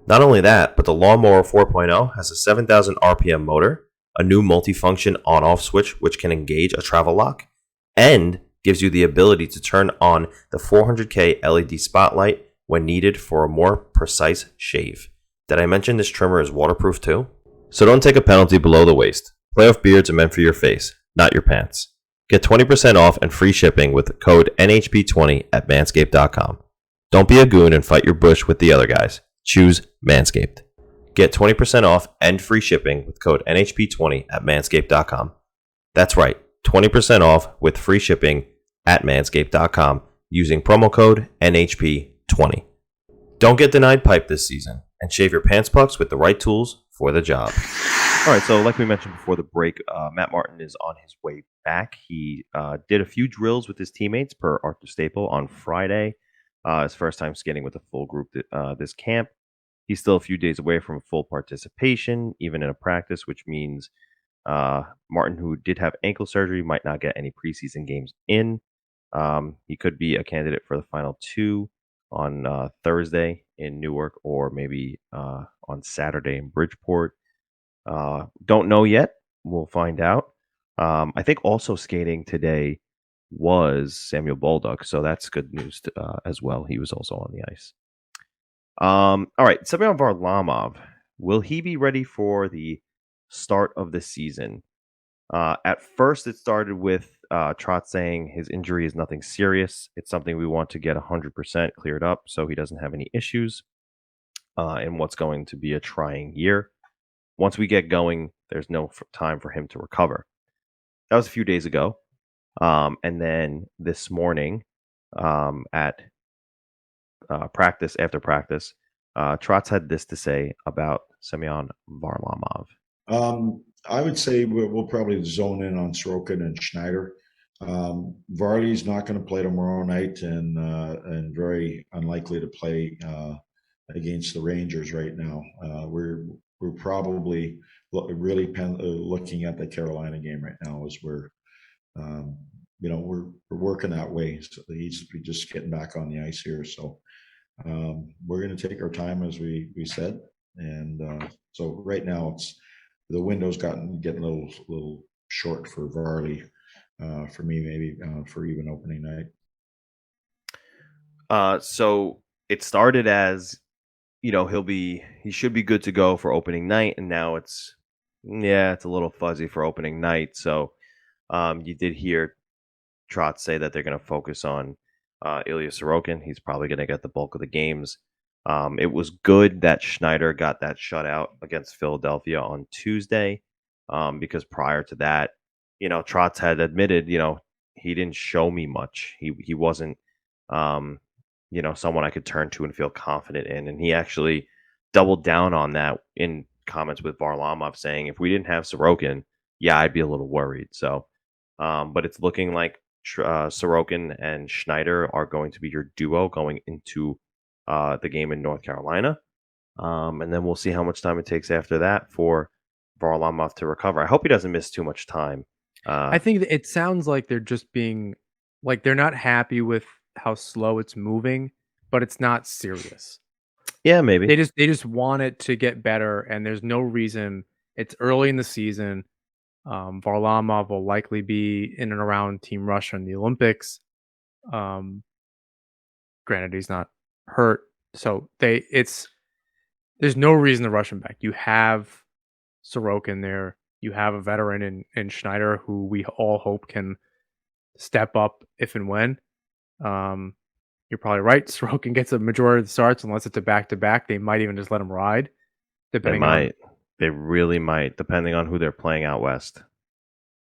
Not only that, but the Lawnmower 4.0 has a 7,000 RPM motor, a new multifunction on-off switch which can engage a travel lock, and gives you the ability to turn on the 400K LED spotlight when needed for a more precise shave. Did I mention this trimmer is waterproof too? So don't take a penalty below the waist. Playoff beards are meant for your face, not your pants. Get 20% off and free shipping with code NHP20 at manscaped.com. Don't be a goon and fight your bush with the other guys. Choose Manscaped. Get 20% off and free shipping with code NHP20 at manscaped.com. That's right, 20% off with free shipping at manscaped.com using promo code NHP20. Don't get denied pipe this season and shave your pants pucks with the right tools for the job. All right, so like we mentioned before the break, Matt Martin is on his way back. He did a few drills with his teammates per Arthur Staple on Friday. His first time skating with a full group this camp. He's still a few days away from full participation, even in a practice, which means Martin, who did have ankle surgery, might not get any preseason games in. He could be a candidate for the final 2 on Thursday in Newark or maybe on Saturday in Bridgeport. Don't know yet. We'll find out. I think also skating today was Samuel Bolduc, so that's good news as well. He was also on the ice. All right, Semyon Varlamov. Will he be ready for the start of the season? At first, it started with Trotz saying his injury is nothing serious. It's something we want to get 100% cleared up so he doesn't have any issues in what's going to be a trying year. Once we get going, there's no time for him to recover. That was a few days ago. And then this morning at after practice, Trotz had this to say about Semyon Varlamov. I would say we'll probably zone in on Sorokin and Schneider. Varley's not going to play tomorrow night and very unlikely to play against the Rangers right now. We're probably really looking at the Carolina game right now as we're working that way. So he's just getting back on the ice here. So we're going to take our time, as we said. And so right now the window's getting a little short for Varley. For me, maybe for even opening night. So it started as, he should be good to go for opening night, and now it's a little fuzzy for opening night. So you did hear Trotz say that they're going to focus on Ilya Sorokin. He's probably going to get the bulk of the games. It was good that Schneider got that shutout against Philadelphia on Tuesday, because prior to that, Trotz had admitted, he didn't show me much. He wasn't, someone I could turn to and feel confident in. And he actually doubled down on that in comments with Varlamov, saying if we didn't have Sorokin, I'd be a little worried. So, but it's looking like Sorokin and Schneider are going to be your duo going into the game in North Carolina. And then we'll see how much time it takes after that for Varlamov to recover. I hope he doesn't miss too much time. I think it sounds like they're just being like they're not happy with how slow it's moving, but it's not serious. Yeah, maybe. They just want it to get better, and there's no reason. It's early in the season. Varlamov will likely be in and around Team Russia in the Olympics. Granted, he's not hurt, so there's no reason to rush him back. You have Sorokin there. You have a veteran in Schneider who we all hope can step up if and when. You're probably right. Sorokin gets a majority of the starts unless it's a back-to-back. They might even just let him ride, They depending might. They really might, depending on who they're playing out west.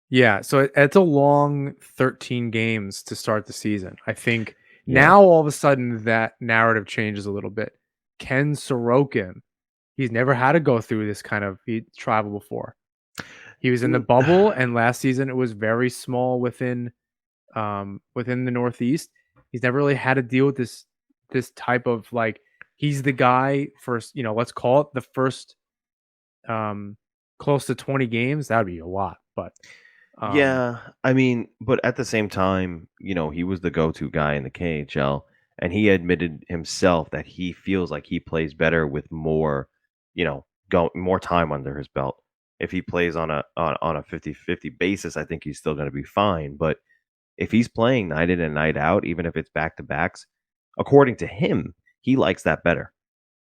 Yeah, so it's a long 13 games to start the season. I think Yeah. now all of a sudden that narrative changes a little bit. Ken Sorokin, he's never had to go through this kind of travel before. He was in the bubble, and last season it was very small within the Northeast. He's never really had to deal with this type of like he's the guy first, let's call it the first close to 20 games. That would be a lot, but Yeah, I mean, but at the same time, he was the go-to guy in the KHL, and he admitted himself that he feels like he plays better with more, more time under his belt. If he plays on a 50-50 basis, I think he's still going to be fine. But if he's playing night in and night out, even if it's back-to-backs, according to him, he likes that better.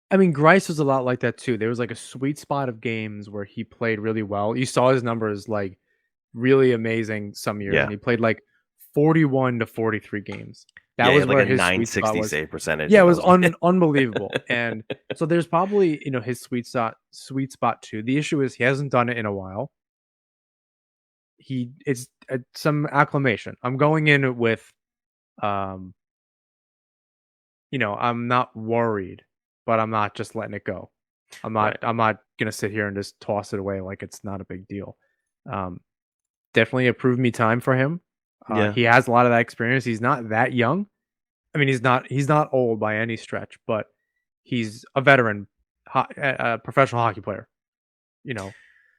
I mean, Grice was a lot like that too. There was like a sweet spot of games where he played really well. You saw his numbers like really amazing some years, Yeah. and he played like 41 to 43 games. That Yeah, he was had where like a his sweet spot 960 was. save percentage. Yeah, it in was those- unbelievable. And so there's probably his sweet spot too. The issue is he hasn't done it in a while. It's some acclimation. I'm going in with, I'm not worried, but I'm not just letting it go. I'm not. Right. I'm not gonna sit here and just toss it away like it's not a big deal. Definitely approved me time for him. Yeah. He has a lot of that experience. He's not that young. I mean, he's not old by any stretch, but he's a veteran, professional hockey player.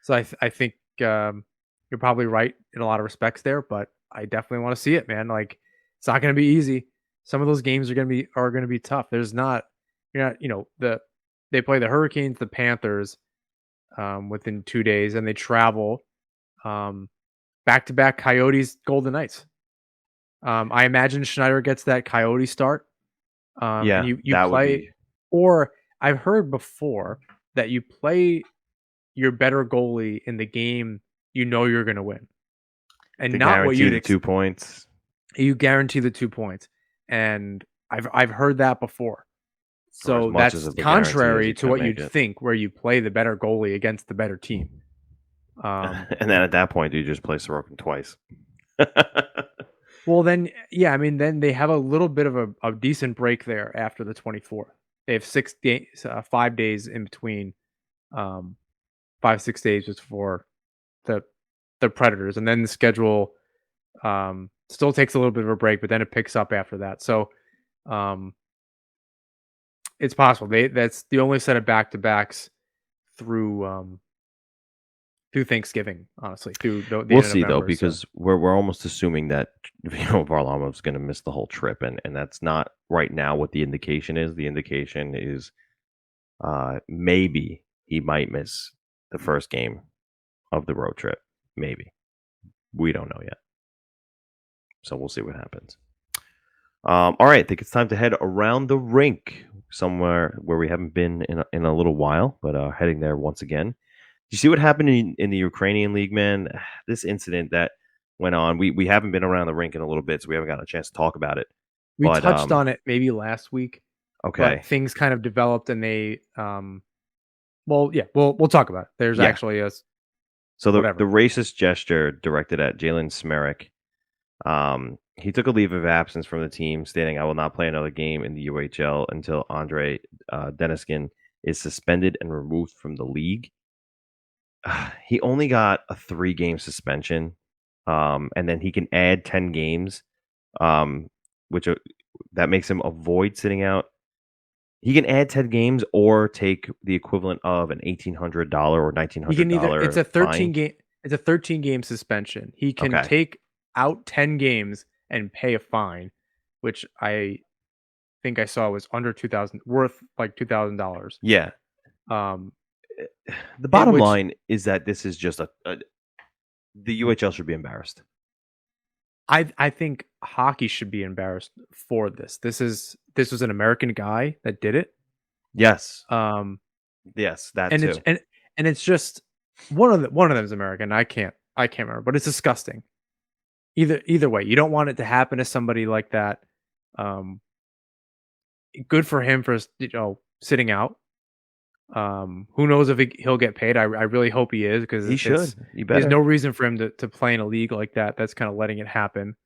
So I think you're probably right in a lot of respects there, but I definitely want to see it, man. Like it's not going to be easy. Some of those games are going to be tough. They play the Hurricanes, the Panthers, within 2 days, and they travel back-to-back Coyotes, Golden Knights. I imagine Schneider gets that Coyote start. Yeah, and you that would play, be- or I've heard before that you play your better goalie in the game you're going to win, and To not what guarantee you'd the 2 points. You guarantee the 2 points, and I've heard that before. So much that's as of the guarantee as contrary you to can what make you'd it. think, where you play the better goalie against the better team. And then at that point, you just play Sorokin twice. Well, then, yeah, I mean, then they have a little bit of a decent break there after the 24th. They have 6 days, 5 days in between, 5-6 days before the Predators, and then the schedule still takes a little bit of a break, but then it picks up after that. So, it's possible that's the only set of back-to-backs through Thanksgiving, honestly. Through the We'll end of see though, November, so- because we're almost assuming that Varlamov's going to miss the whole trip, and that's not right now what the indication is. The indication is maybe he might miss the first game of the road trip. Maybe, we don't know yet, so we'll see what happens. All right, I think it's time to head around the rink, somewhere where we haven't been in a little while, but heading there once again. You see what happened in the Ukrainian league, man? This incident that went on. We haven't been around the rink in a little bit, so we haven't gotten a chance to talk about it. We But, touched on it maybe last week. Okay. But things kind of developed, and they we'll talk about it. There's Yeah. actually a So the whatever. racist gesture directed at Jalen Smerek, he took a leave of absence from the team, stating, "I will not play another game in the UHL until Andrei Deniskin is suspended and removed from the league." He only got a 3-game suspension, and then he can add 10 games, which that makes him avoid sitting out. He can add 10 games or take the equivalent of an $1,800 or $1,900. He can either it's a 13 fine. game it's a 13 game suspension. He can Okay. take out 10 games and pay a fine, which I think I saw was under worth like $2,000. Yeah. Um The bottom which- line is that this is just the UHL should be embarrassed. I think hockey should be embarrassed for this. This was an American guy that did it. Yes. Yes, That and too. it's just one of them is American. I can't remember, but it's disgusting. Either way, you don't want it to happen to somebody like that. Good for him for sitting out. Who knows if he'll get paid? I really hope he is, because He should. You there's better. no reason for him to play in a league like that. That's kind of letting it happen.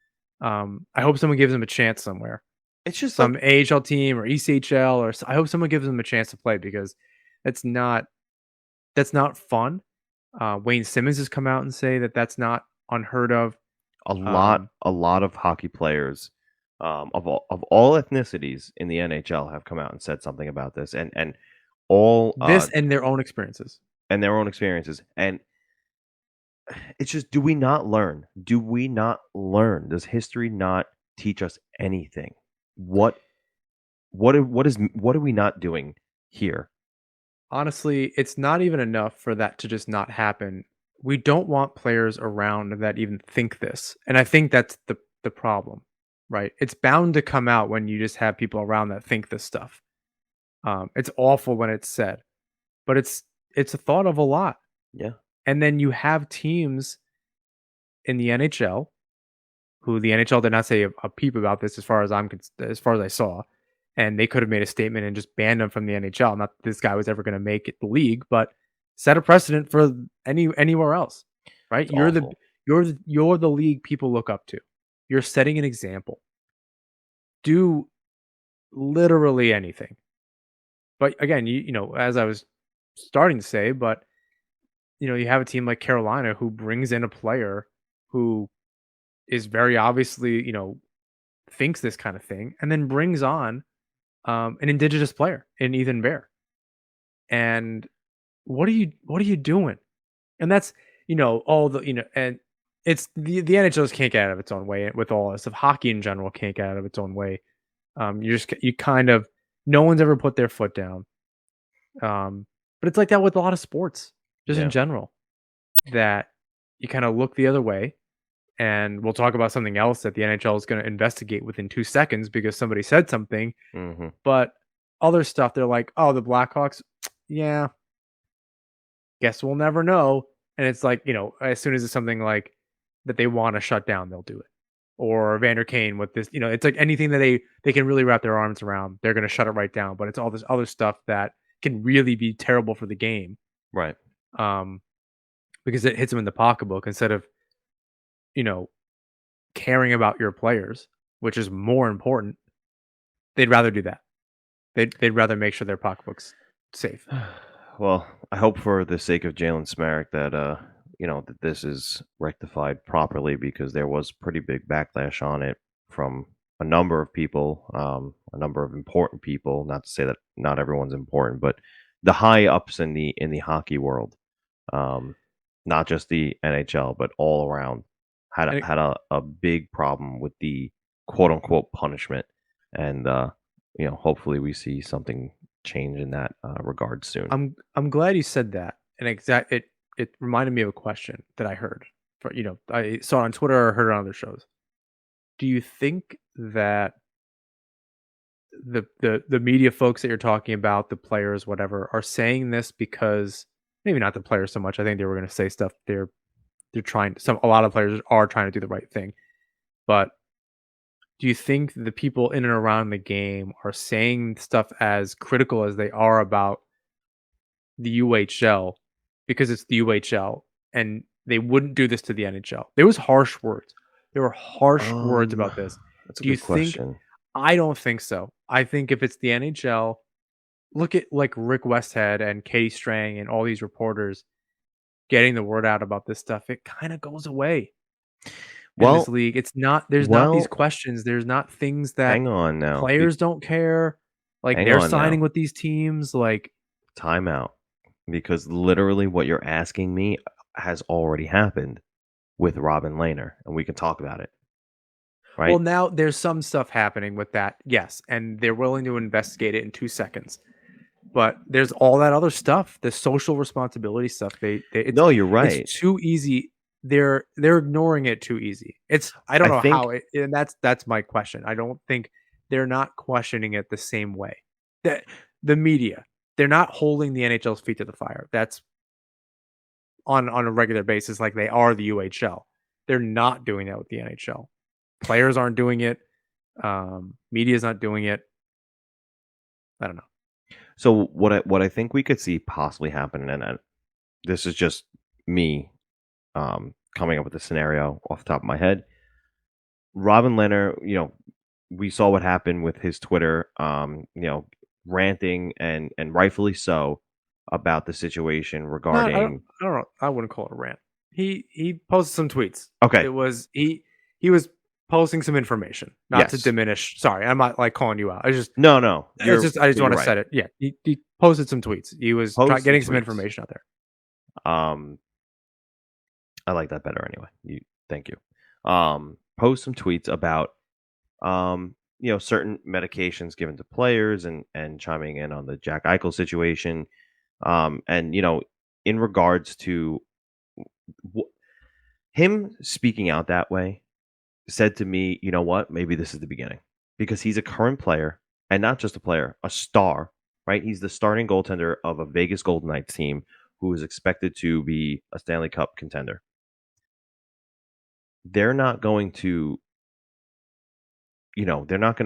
I hope someone gives him a chance somewhere, It's just some like AHL team or ECHL, or I hope someone gives him a chance to play, because that's not fun. Wayne Simmons has come out and say that that's not unheard of. a lot of hockey players of all ethnicities in the NHL have come out and said something about this, and all This and their own experiences. and their own experiences. And it's just, do we not learn? Do we not learn? Does history not teach us anything? What are we not doing here? Honestly, it's not even enough for that to just not happen. We don't want players around that even think this. And I think that's the problem, right? It's bound to come out when you just have people around that think this stuff. It's awful when it's said, but it's a thought of a lot. Yeah. And then you have teams in the NHL who the NHL did not say a peep about this, as far as I saw, and they could have made a statement and just banned him from the NHL. Not that this guy was ever going to make it the league, but set a precedent for anywhere else, right? It's You're awful. you're the league people look up to. You're setting an example. Do literally anything. But again, you know, as I was starting to say, but you know, you have a team like Carolina who brings in a player who is very obviously, you know, thinks this kind of thing, and then brings on an indigenous player in Ethan Bear. And what are you doing? And that's, you know, all the, you know, and it's the NHL just can't get out of its own way with all this stuff. Hockey in general can't get out of its own way. You kind of, no one's ever put their foot down. But it's like that with a lot of sports, just in general, that you kind of look the other way. And we'll talk about something else that the NHL is going to investigate within 2 seconds because somebody said something. Mm-hmm. But other stuff, they're like, oh, the Blackhawks, yeah, guess we'll never know. And it's like, you know, as soon as it's something like that they want to shut down, they'll do it. Or Vander Kane with this, you know, it's like anything that they can really wrap their arms around, they're going to shut it right down. But it's all this other stuff that can really be terrible for the game. Right. Because it hits them in the pocketbook instead of, you know, caring about your players, which is more important. They'd rather do that. They'd rather make sure their pocketbook's safe. Well, I hope for the sake of Jalen Smarik that you know, that this is rectified properly, because there was pretty big backlash on it from a number of people, a number of important people. Not to say that not everyone's important, but the high ups in the hockey world, not just the NHL, but all around, had a big problem with the quote unquote punishment, and you know, hopefully we see something change in that regard soon. I'm glad you said that, and it reminded me of a question that I heard. For, you know, I saw it on Twitter or heard it on other shows. Do you think that the media folks that you're talking about, the players, whatever, are saying this because maybe not the players so much? I think they were going to say stuff. They're trying. A lot of players are trying to do the right thing, but do you think the people in and around the game are saying stuff as critical as they are about the UHL because it's the UHL, and they wouldn't do this to the NHL? There was harsh words. There were harsh words about this. That's a Do you good question. I don't think so. I think if it's the NHL, look at like Rick Westhead and Katie Strang and all these reporters getting the word out about this stuff. It kind of goes away in this league. It's not. There's not these questions. There's not things that hang on now. Players don't care. Like Hang they're on signing now. with these teams. Like Time out, because literally what you're asking me has already happened with Robin Lehner, and we can talk about it. Right? well, now there's some stuff happening with that. Yes, and they're willing to investigate it in 2 seconds. But there's all that other stuff, the social responsibility stuff. No, you're right. It's too easy. They're ignoring it too easy. I don't know how. And that's my question. I don't think they're not questioning it the same way. That the media, they're not holding the NHL's feet to the fire. That's on a regular basis, like they are the UHL. They're not doing that with the NHL. Players aren't doing it. Media's not doing it. I don't know. So what I think we could see possibly happen, and this is just me coming up with a scenario off the top of my head. Robin Lehner, we saw what happened with his Twitter, ranting and rightfully so about the situation No, I regarding. don't know. I wouldn't call it a rant. He posted some tweets. Okay. It was he was posting some information, not to Yes. diminish. Sorry, I'm not like calling you out. I just No, I just want you're to right. set it. Yeah, he posted some tweets. He was Posted getting some tweets. information out there. I like that better anyway. Thank you. Post some tweets about certain medications given to players and chiming in on the Jack Eichel situation. And in regards to him speaking out that way, said to me, you know what, maybe this is the beginning, because he's a current player, and not just a player, a star, right? He's the starting goaltender of a Vegas Golden Knights team who is expected to be a Stanley Cup contender. They're not going to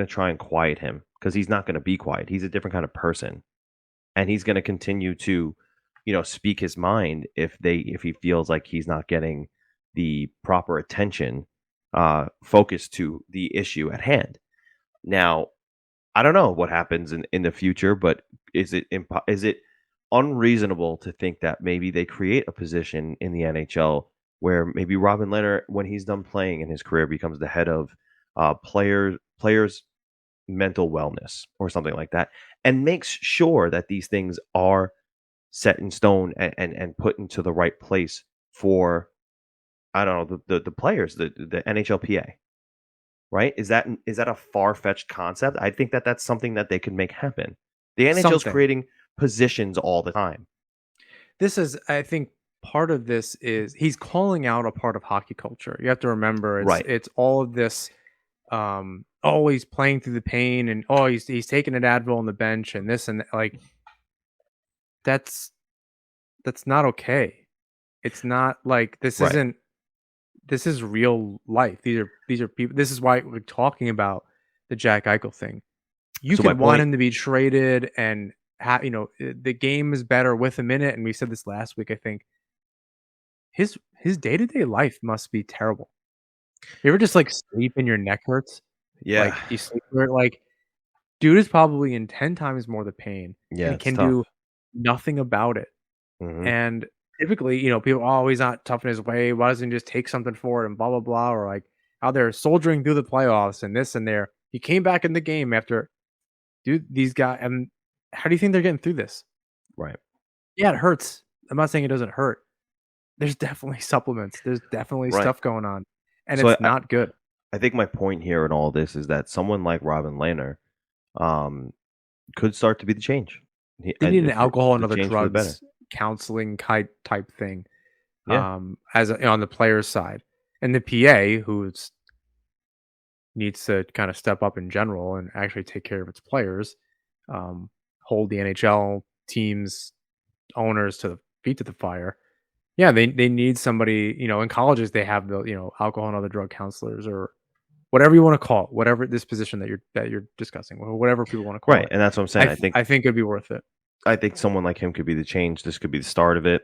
try and quiet him, because he's not going to be quiet. He's a different kind of person, and he's going to continue to speak his mind if he feels like he's not getting the proper attention focused to the issue at hand. Now, I don't know what happens in the future, but is it unreasonable to think that maybe they create a position in the NHL where maybe Robin Lehner, when he's done playing in his career, becomes the head of players' mental wellness or something like that, and makes sure that these things are set in stone and put into the right place for, I don't know, the players, the NHLPA, right? Is that a far-fetched concept? I think that's something that they could make happen. The NHL's creating positions all the time. This is, I think, part of this is he's calling out a part of hockey culture. You have to remember, it's all of this. He's playing through the pain, and he's taking an Advil on the bench, and this and that. Like, that's not okay. It's not like this isn't. This is real life. These are people. This is why we're talking about the Jack Eichel thing. You could want him to be traded, and the game is better with him in it. And we said this last week. I think his day-to-day life must be terrible. You ever just like sleep and your neck hurts? Yeah. Like you sleep where like dude is probably in 10 times more the pain. Yeah. And can do nothing about it. Mm-hmm. And typically, people, he's not tough in his way. Why doesn't he just take something for it and blah, blah, blah. Or like how they're soldiering through the playoffs and this and there. He came back in the game after, dude, these guys. And how do you think they're getting through this? Right. Yeah, it hurts. I'm not saying it doesn't hurt. There's definitely supplements. There's definitely stuff going on. And so it's not good. I think my point here in all this is that someone like Robin Lehner could start to be the change. They need an alcohol and other drugs counseling type thing. Yeah. As on the player's side, and the PA who needs to kind of step up in general and actually take care of its players, hold the NHL teams owners to the feet to the fire. Yeah, they need somebody. In colleges they have the alcohol and other drug counselors or whatever you want to call it, whatever this position that you're discussing, whatever people want to call it. Right, and that's what I'm saying. I think it'd be worth it. I think someone like him could be the change. This could be the start of it.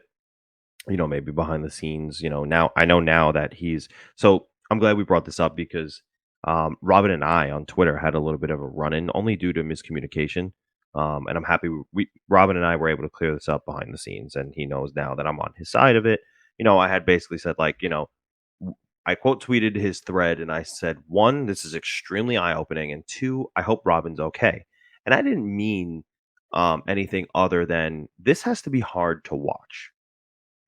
Maybe behind the scenes. Now I know now that he's. So I'm glad we brought this up because Robin and I on Twitter had a little bit of a run-in, only due to miscommunication. And I'm happy Robin and I were able to clear this up behind the scenes, and he knows now that I'm on his side of it. I had basically said I quote tweeted his thread and I said, 1, this is extremely eye-opening, and 2, I hope Robin's okay. And I didn't mean anything other than this has to be hard to watch,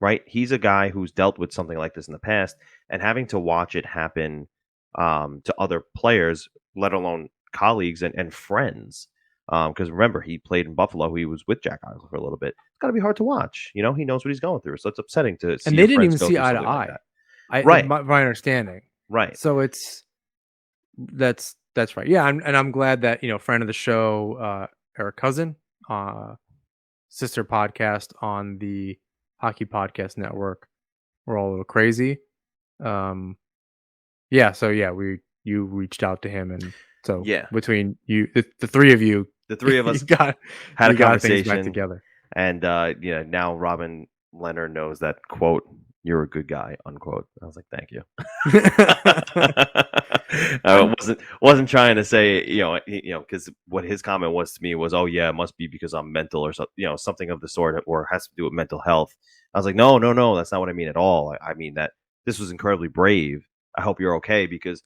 right? He's a guy who's dealt with something like this in the past, and having to watch it happen to other players, let alone colleagues and friends. Because remember, he played in Buffalo. He was with Jack Eichel for a little bit. It's got to be hard to watch. He knows what he's going through. So it's upsetting to see. And they didn't even see eye to eye. Right. My understanding. Right. So that's right. Yeah. I'm glad that, friend of the show, Erik Cousin, sister podcast on the Hockey Podcast Network. We're all a little crazy. Yeah. So yeah, you reached out to him, and so Yeah. between you, the three of you, The three of us you got had a you got things back conversation, together. and now Robin Lehner knows that quote, "You're a good guy," unquote. I was like, "Thank you." I wasn't trying to say because what his comment was to me was, "Oh yeah, it must be because I'm mental or something of the sort, or has to do with mental health." I was like, "No, that's not what I mean at all. I mean that this was incredibly brave. I hope you're okay because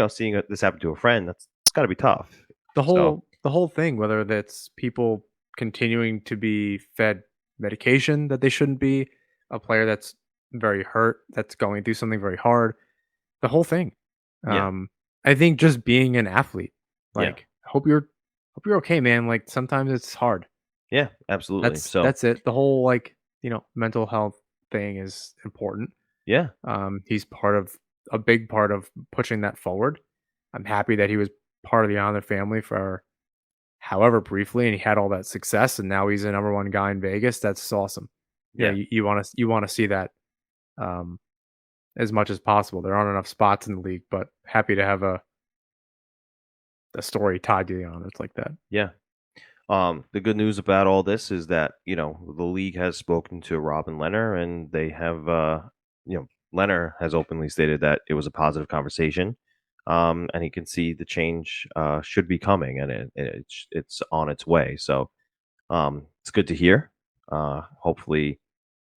seeing this happen to a friend, it's got to be tough." the So whole thing, whether that's people continuing to be fed medication that they shouldn't be, a player that's very hurt, that's going through something very hard, the whole thing. yeah, I think just being an athlete, yeah, like hope you're okay, man. Like sometimes it's hard. yeah, absolutely. So That's it. The whole like, mental health thing is important. yeah, He's a big part of pushing that forward. I'm happy that he was part of the Honor family for however briefly, and he had all that success, and now he's the number one guy in Vegas. That's awesome. yeah. You want to see that um, as much as possible. There aren't enough spots in the league, but happy to have a story tied to the Honors like that. Yeah. The good news about all this is that the league has spoken to Robin Lehner, and they have Lehner has openly stated that it was a positive conversation, and he can see the change should be coming, and it's on its way. So it's good to hear. Hopefully,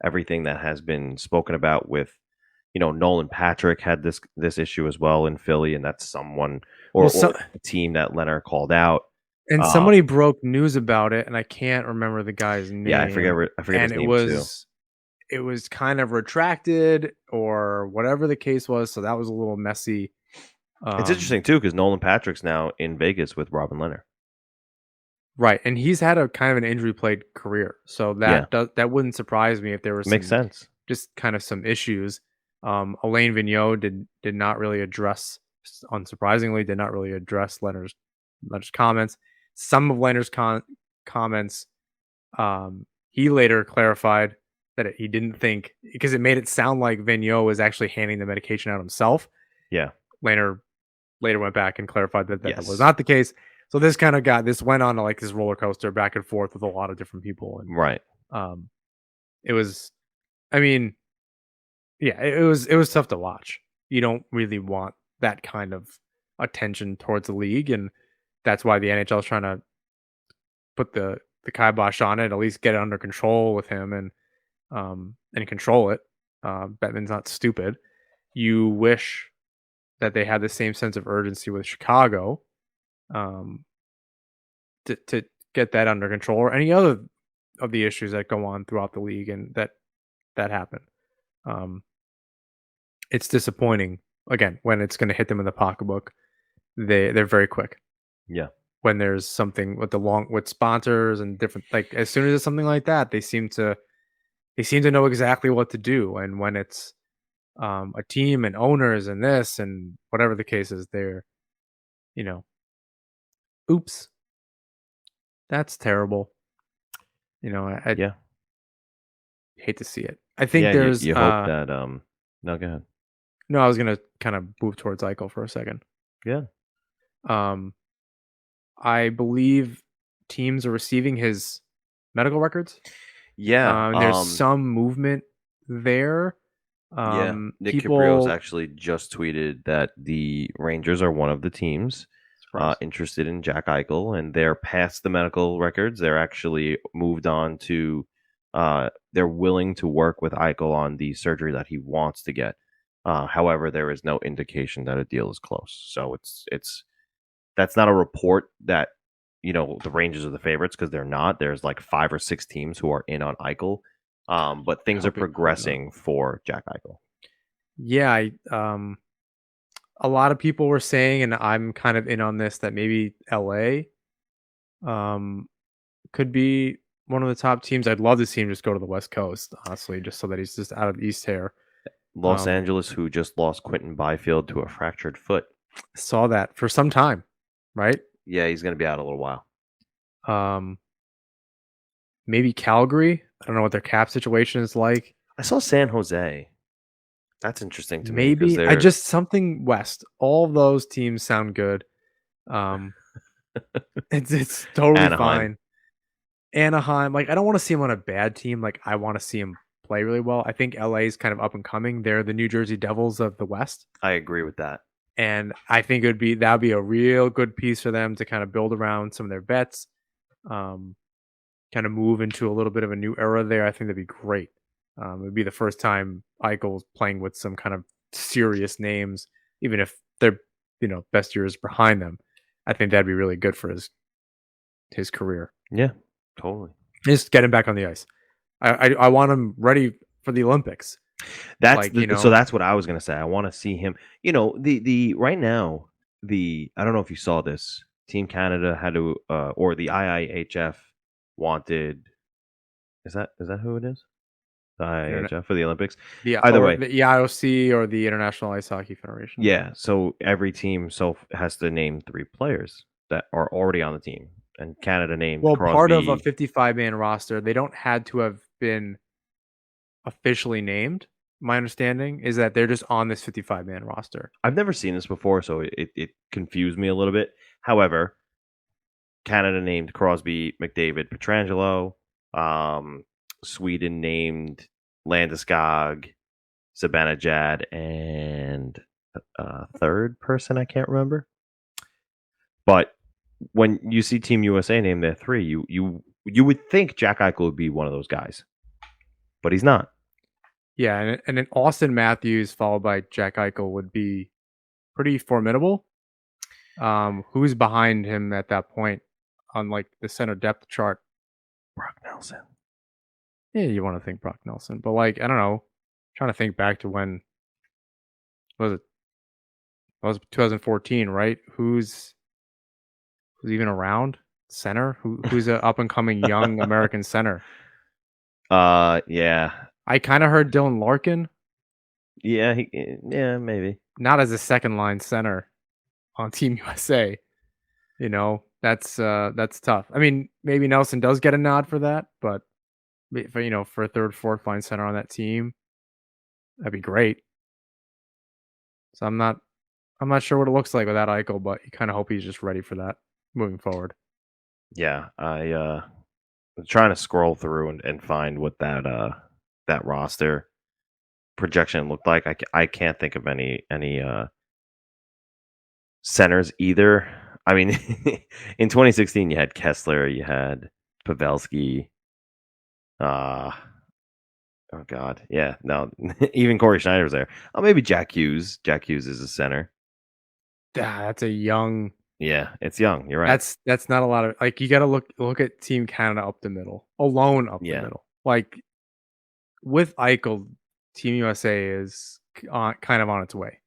everything that has been spoken about with Nolan Patrick had this issue as well in Philly, and that's someone or a team that Lehner called out. And somebody broke news about it, and I can't remember the guy's name. Yeah, I forget and his name too. It was kind of retracted or whatever the case was, so that was a little messy. It's interesting too because Nolan Patrick's now in Vegas with Robin Lehner. Right, and he's had a kind of an injury-plagued career, so that wouldn't surprise me if there was Makes sense. just kind of some issues. Alain Vigneault did not really address, unsurprisingly, Lehner's comments. Some of Lehner's comments, he later clarified that he didn't think, because it made it sound like Vigneault was actually handing the medication out himself. Yeah. Lehner later went back and clarified that Yes. was not the case. So this went on to like this roller coaster back and forth with a lot of different people. And Right. It was, I mean, yeah, it was tough to watch. You don't really want that kind of attention towards the league, and that's why the NHL is trying to put the kibosh on it, at least get it under control with him and control it. Bettman's not stupid. You wish that they had the same sense of urgency with Chicago, to get that under control, or any other of the issues that go on throughout the league, and that happen. It's disappointing again when it's going to hit them in the pocketbook. They're very quick. Yeah. When there's something with sponsors and different, like as soon as it's something like that, they seem to know exactly what to do. And when it's a team and owners and this and whatever the case is, they're, oops, that's terrible. I hate to see it. I think there's you hope that no, go ahead. No, I was gonna kind of move towards Eichel for a second. Yeah. I believe teams are receiving his medical records. Yeah. There's some movement there. Nick Caprios actually just tweeted that the Rangers are one of the teams interested in Jack Eichel, and they're past the medical records. They're actually moved on to they're willing to work with Eichel on the surgery that he wants to get. However, there is no indication that a deal is close. So that's not a report that the Rangers are the favorites, because they're not. There's like 5 or 6 teams who are in on Eichel, but things are progressing for Jack Eichel. Yeah, a lot of people were saying, and I'm kind of in on this, that maybe LA could be one of the top teams. I'd love to see him just go to the West Coast, honestly, just so that he's just out of the East here. Los Angeles, who just lost Quentin Byfield to a fractured foot. Saw that for some time, right? Yeah, he's going to be out a little while. Maybe Calgary. I don't know what their cap situation is like. I saw San Jose. That's interesting to me. 'Cause Maybe I just something West. All of those teams sound good. It's totally Anaheim. fine. Anaheim, like I don't want to see him on a bad team. Like I want to see him play really well. I think LA is kind of up and coming. They're the New Jersey Devils of the West, I agree with that. and I think that'd be a real good piece for them to kind of build around some of their vets, kind of move into a little bit of a new era there. I think that'd be great. It'd be the first time Eichel's playing with some kind of serious names, even if they're best years behind them. I think that'd be really good for his career. Yeah, totally. Just get him back on the ice. I want him ready for the Olympics. That's so that's what I was gonna say. I want to see him. The right now I don't know if you saw this. Team Canada had to or the IIHF wanted. Is that who it is? The IIHF for the Olympics. Either way, the IOC or the International Ice Hockey Federation. Yeah, so every team has to name 3 players that are already on the team, and Canada named. Well, Crosby. Part of a 55-man roster, they don't had to have been officially named. My understanding is that they're just on this 55-man roster. I've never seen this before, so it confused me a little bit. However, Canada named Crosby, McDavid, Pietrangelo. Sweden named Landeskog, Zibanejad, and a third person I can't remember. But when you see Team USA name their 3, you would think Jack Eichel would be one of those guys, but he's not. Yeah, and then Austin Matthews followed by Jack Eichel would be pretty formidable. Who's behind him at that point on like the center depth chart? Brock Nelson. Yeah, you want to think Brock Nelson, but like I don't know. I'm trying to think back to when was it? That was 2014, right? Who's even around center? Who's an up and coming young American center? Yeah. I kind of heard Dylan Larkin. Yeah, maybe. Not as a second line center on Team USA. That's tough. I mean, maybe Nelson does get a nod for that, but for a third, fourth line center on that team, that'd be great. So I'm not sure what it looks like without Eichel, but you kind of hope he's just ready for that moving forward. Yeah, I'm trying to scroll through and find what that roster projection looked like. I can't think of any centers either. I mean, in 2016 you had Kessler, you had Pavelski. Oh God, yeah. No, even Corey Schneider's there. Oh, maybe Jack Hughes. Jack Hughes is a center. That's a young. Yeah, it's young. You're right. That's not a lot of like. You got to look at Team Canada up the middle, alone up the middle. Like with Eichel, Team USA is kind of on its way.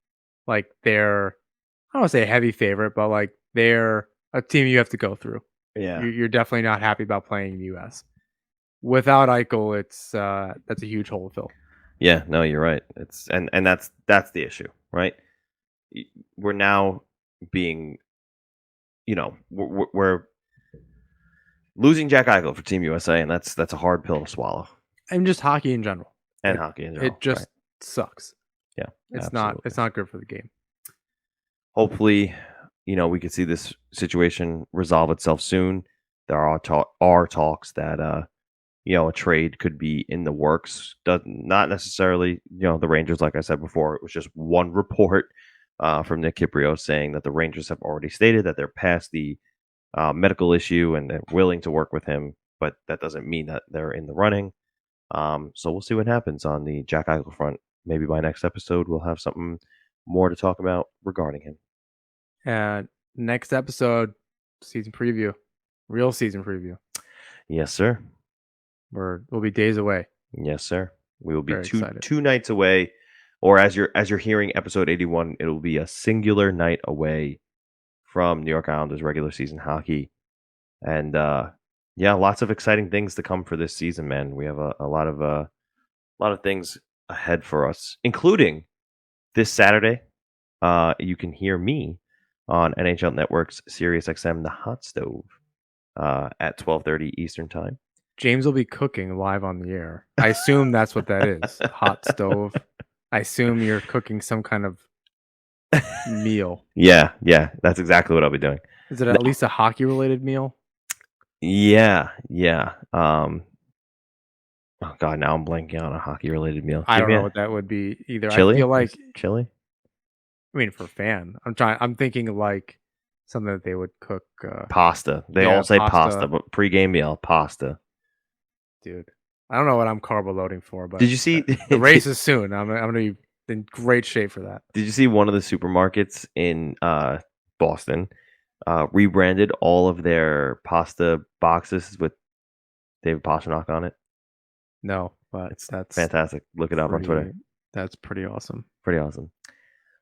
Like they're, I don't want to say a heavy favorite, but like they're a team you have to go through. Yeah, you're definitely not happy about playing in the US. Without Eichel, it's that's a huge hole to fill. Yeah, no, you're right. It's and that's the issue, right? We're now being, we're losing Jack Eichel for Team USA, and that's a hard pill to swallow. And just hockey in general. And hockey in general. It just sucks. Yeah, it's absolutely. not good for the game. Hopefully, we could see this situation resolve itself soon. There are talks that a trade could be in the works. Not necessarily, the Rangers, like I said before, it was just one report from Nick Kiprio saying that the Rangers have already stated that they're past the medical issue and they're willing to work with him, but that doesn't mean that they're in the running. So we'll see what happens on the Jack Eichel front. Maybe by next episode, we'll have something more to talk about regarding him. Next episode, season preview, real season preview. Yes, sir. We'll be days away. Yes, sir. We will be Very two excited. nights away, or as you're hearing episode 81, it will be a singular night away from New York Islanders regular season hockey, and lots of exciting things to come for this season, man. We have a lot of things ahead for us, including this Saturday. You can hear me on NHL Network's SiriusXM The Hot Stove at 12:30 Eastern Time. James will be cooking live on the air. I assume that's what that is. Hot stove. I assume you're cooking some kind of meal. Yeah, that's exactly what I'll be doing. Is it at least a hockey-related meal? Yeah. Oh God, now I'm blanking on a hockey-related meal. I don't know what that would be either. Chili? I feel like, chili. I mean, for fan, I'm thinking like something that they would cook. Pasta. They yeah, all say pasta. pasta, but pre-game meal, pasta. Dude, I don't know what I'm carbo loading for, but Did you see the race is soon? I'm gonna be in great shape for that. Did you see one of the supermarkets in Boston rebranded all of their pasta boxes with David Pastrnak on it? No, but that's fantastic. Look it up on Twitter. That's pretty awesome. Pretty awesome.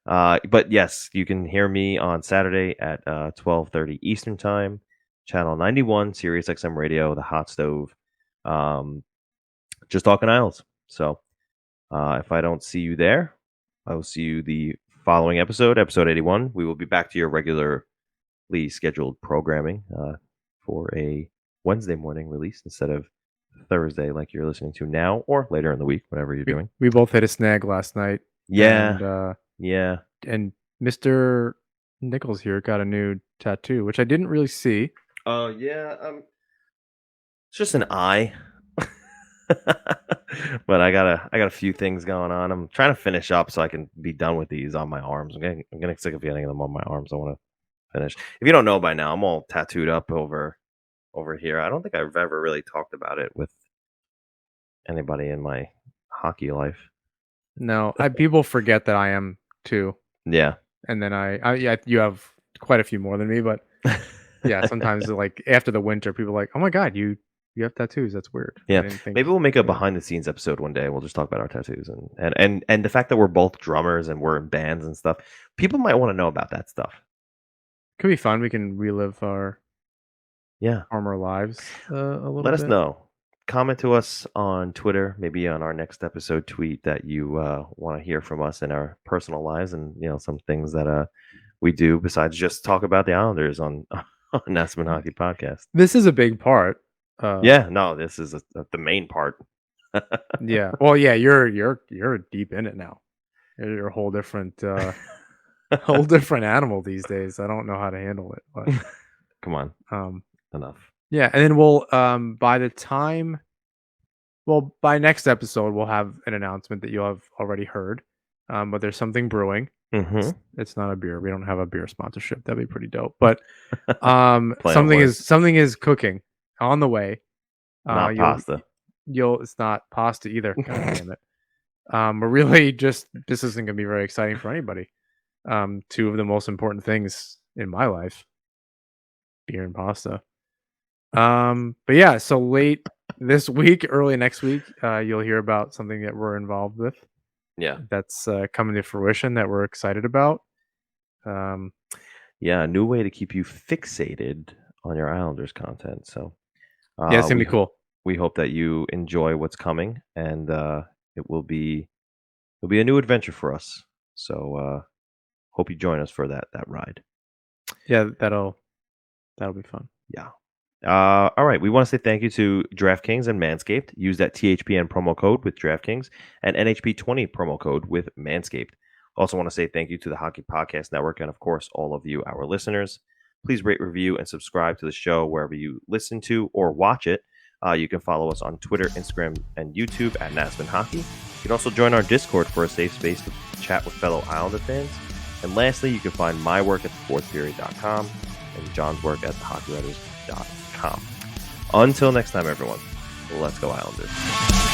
But yes, you can hear me on Saturday at 12:30 Eastern Time, channel 91, Sirius XM Radio, the Hot Stove. Just talking Isles. So if I don't see you there, I will see you the following episode 81. We will be back to your regularly scheduled programming for a Wednesday morning release instead of Thursday like you're listening to now, or later in the week, whatever you're doing. We both hit a snag last night. Yeah. And Mr. Nichols here got a new tattoo, which I didn't really see. Oh, yeah. It's just an eye. But I got a few things going on. I'm trying to finish up so I can be done with these on my arms. I'm getting sick of getting them on my arms. I want to finish. If you don't know by now, I'm all tattooed up over here. I don't think I've ever really talked about it with anybody in my hockey life. No, people forget that I am too. Yeah. And then you have quite a few more than me, but yeah, sometimes like after the winter, people are like, oh my God, you have tattoos. That's weird. Yeah. Maybe we'll make a behind the scenes episode one day. We'll just talk about our tattoos and the fact that we're both drummers and we're in bands and stuff. People might want to know about that stuff. Could be fun. We can relive our former lives a little bit. Let us know. Comment to us on Twitter, maybe on our next episode tweet that you want to hear from us in our personal lives, and some things that we do besides just talk about the Islanders on Nasman Hockey Podcast. This is a big part. This is the main part. Yeah. Well, yeah, you're deep in it now. You're a whole different animal these days. I don't know how to handle it, but come on. Enough. Yeah, and then we'll by next episode we'll have an announcement that you'll have already heard. But there's something brewing. Mm-hmm. It's not a beer. We don't have a beer sponsorship. That'd be pretty dope. But something is cooking on the way. Not pasta. It's not pasta either. God damn it. We're really this isn't gonna be very exciting for anybody. Two of the most important things in my life, beer and pasta. But yeah, so late this week, early next week, you'll hear about something that we're involved with. Yeah, that's coming to fruition that we're excited about. A new way to keep you fixated on your Islanders content. So it's gonna be cool. We hope that you enjoy what's coming, and it'll be a new adventure for us. So hope you join us for that ride. Yeah, that'll be fun. Yeah. All right. We want to say thank you to DraftKings and Manscaped. Use that THPN promo code with DraftKings and NHP20 promo code with Manscaped. Also want to say thank you to the Hockey Podcast Network and, of course, all of you, our listeners. Please rate, review, and subscribe to the show wherever you listen to or watch it. You can follow us on Twitter, Instagram, and YouTube at Nasman Hockey. You can also join our Discord for a safe space to chat with fellow Islander fans. And lastly, you can find my work at thefourthperiod.com and John's work at thehockeywriters.com. Until next time, everyone, let's go Islanders.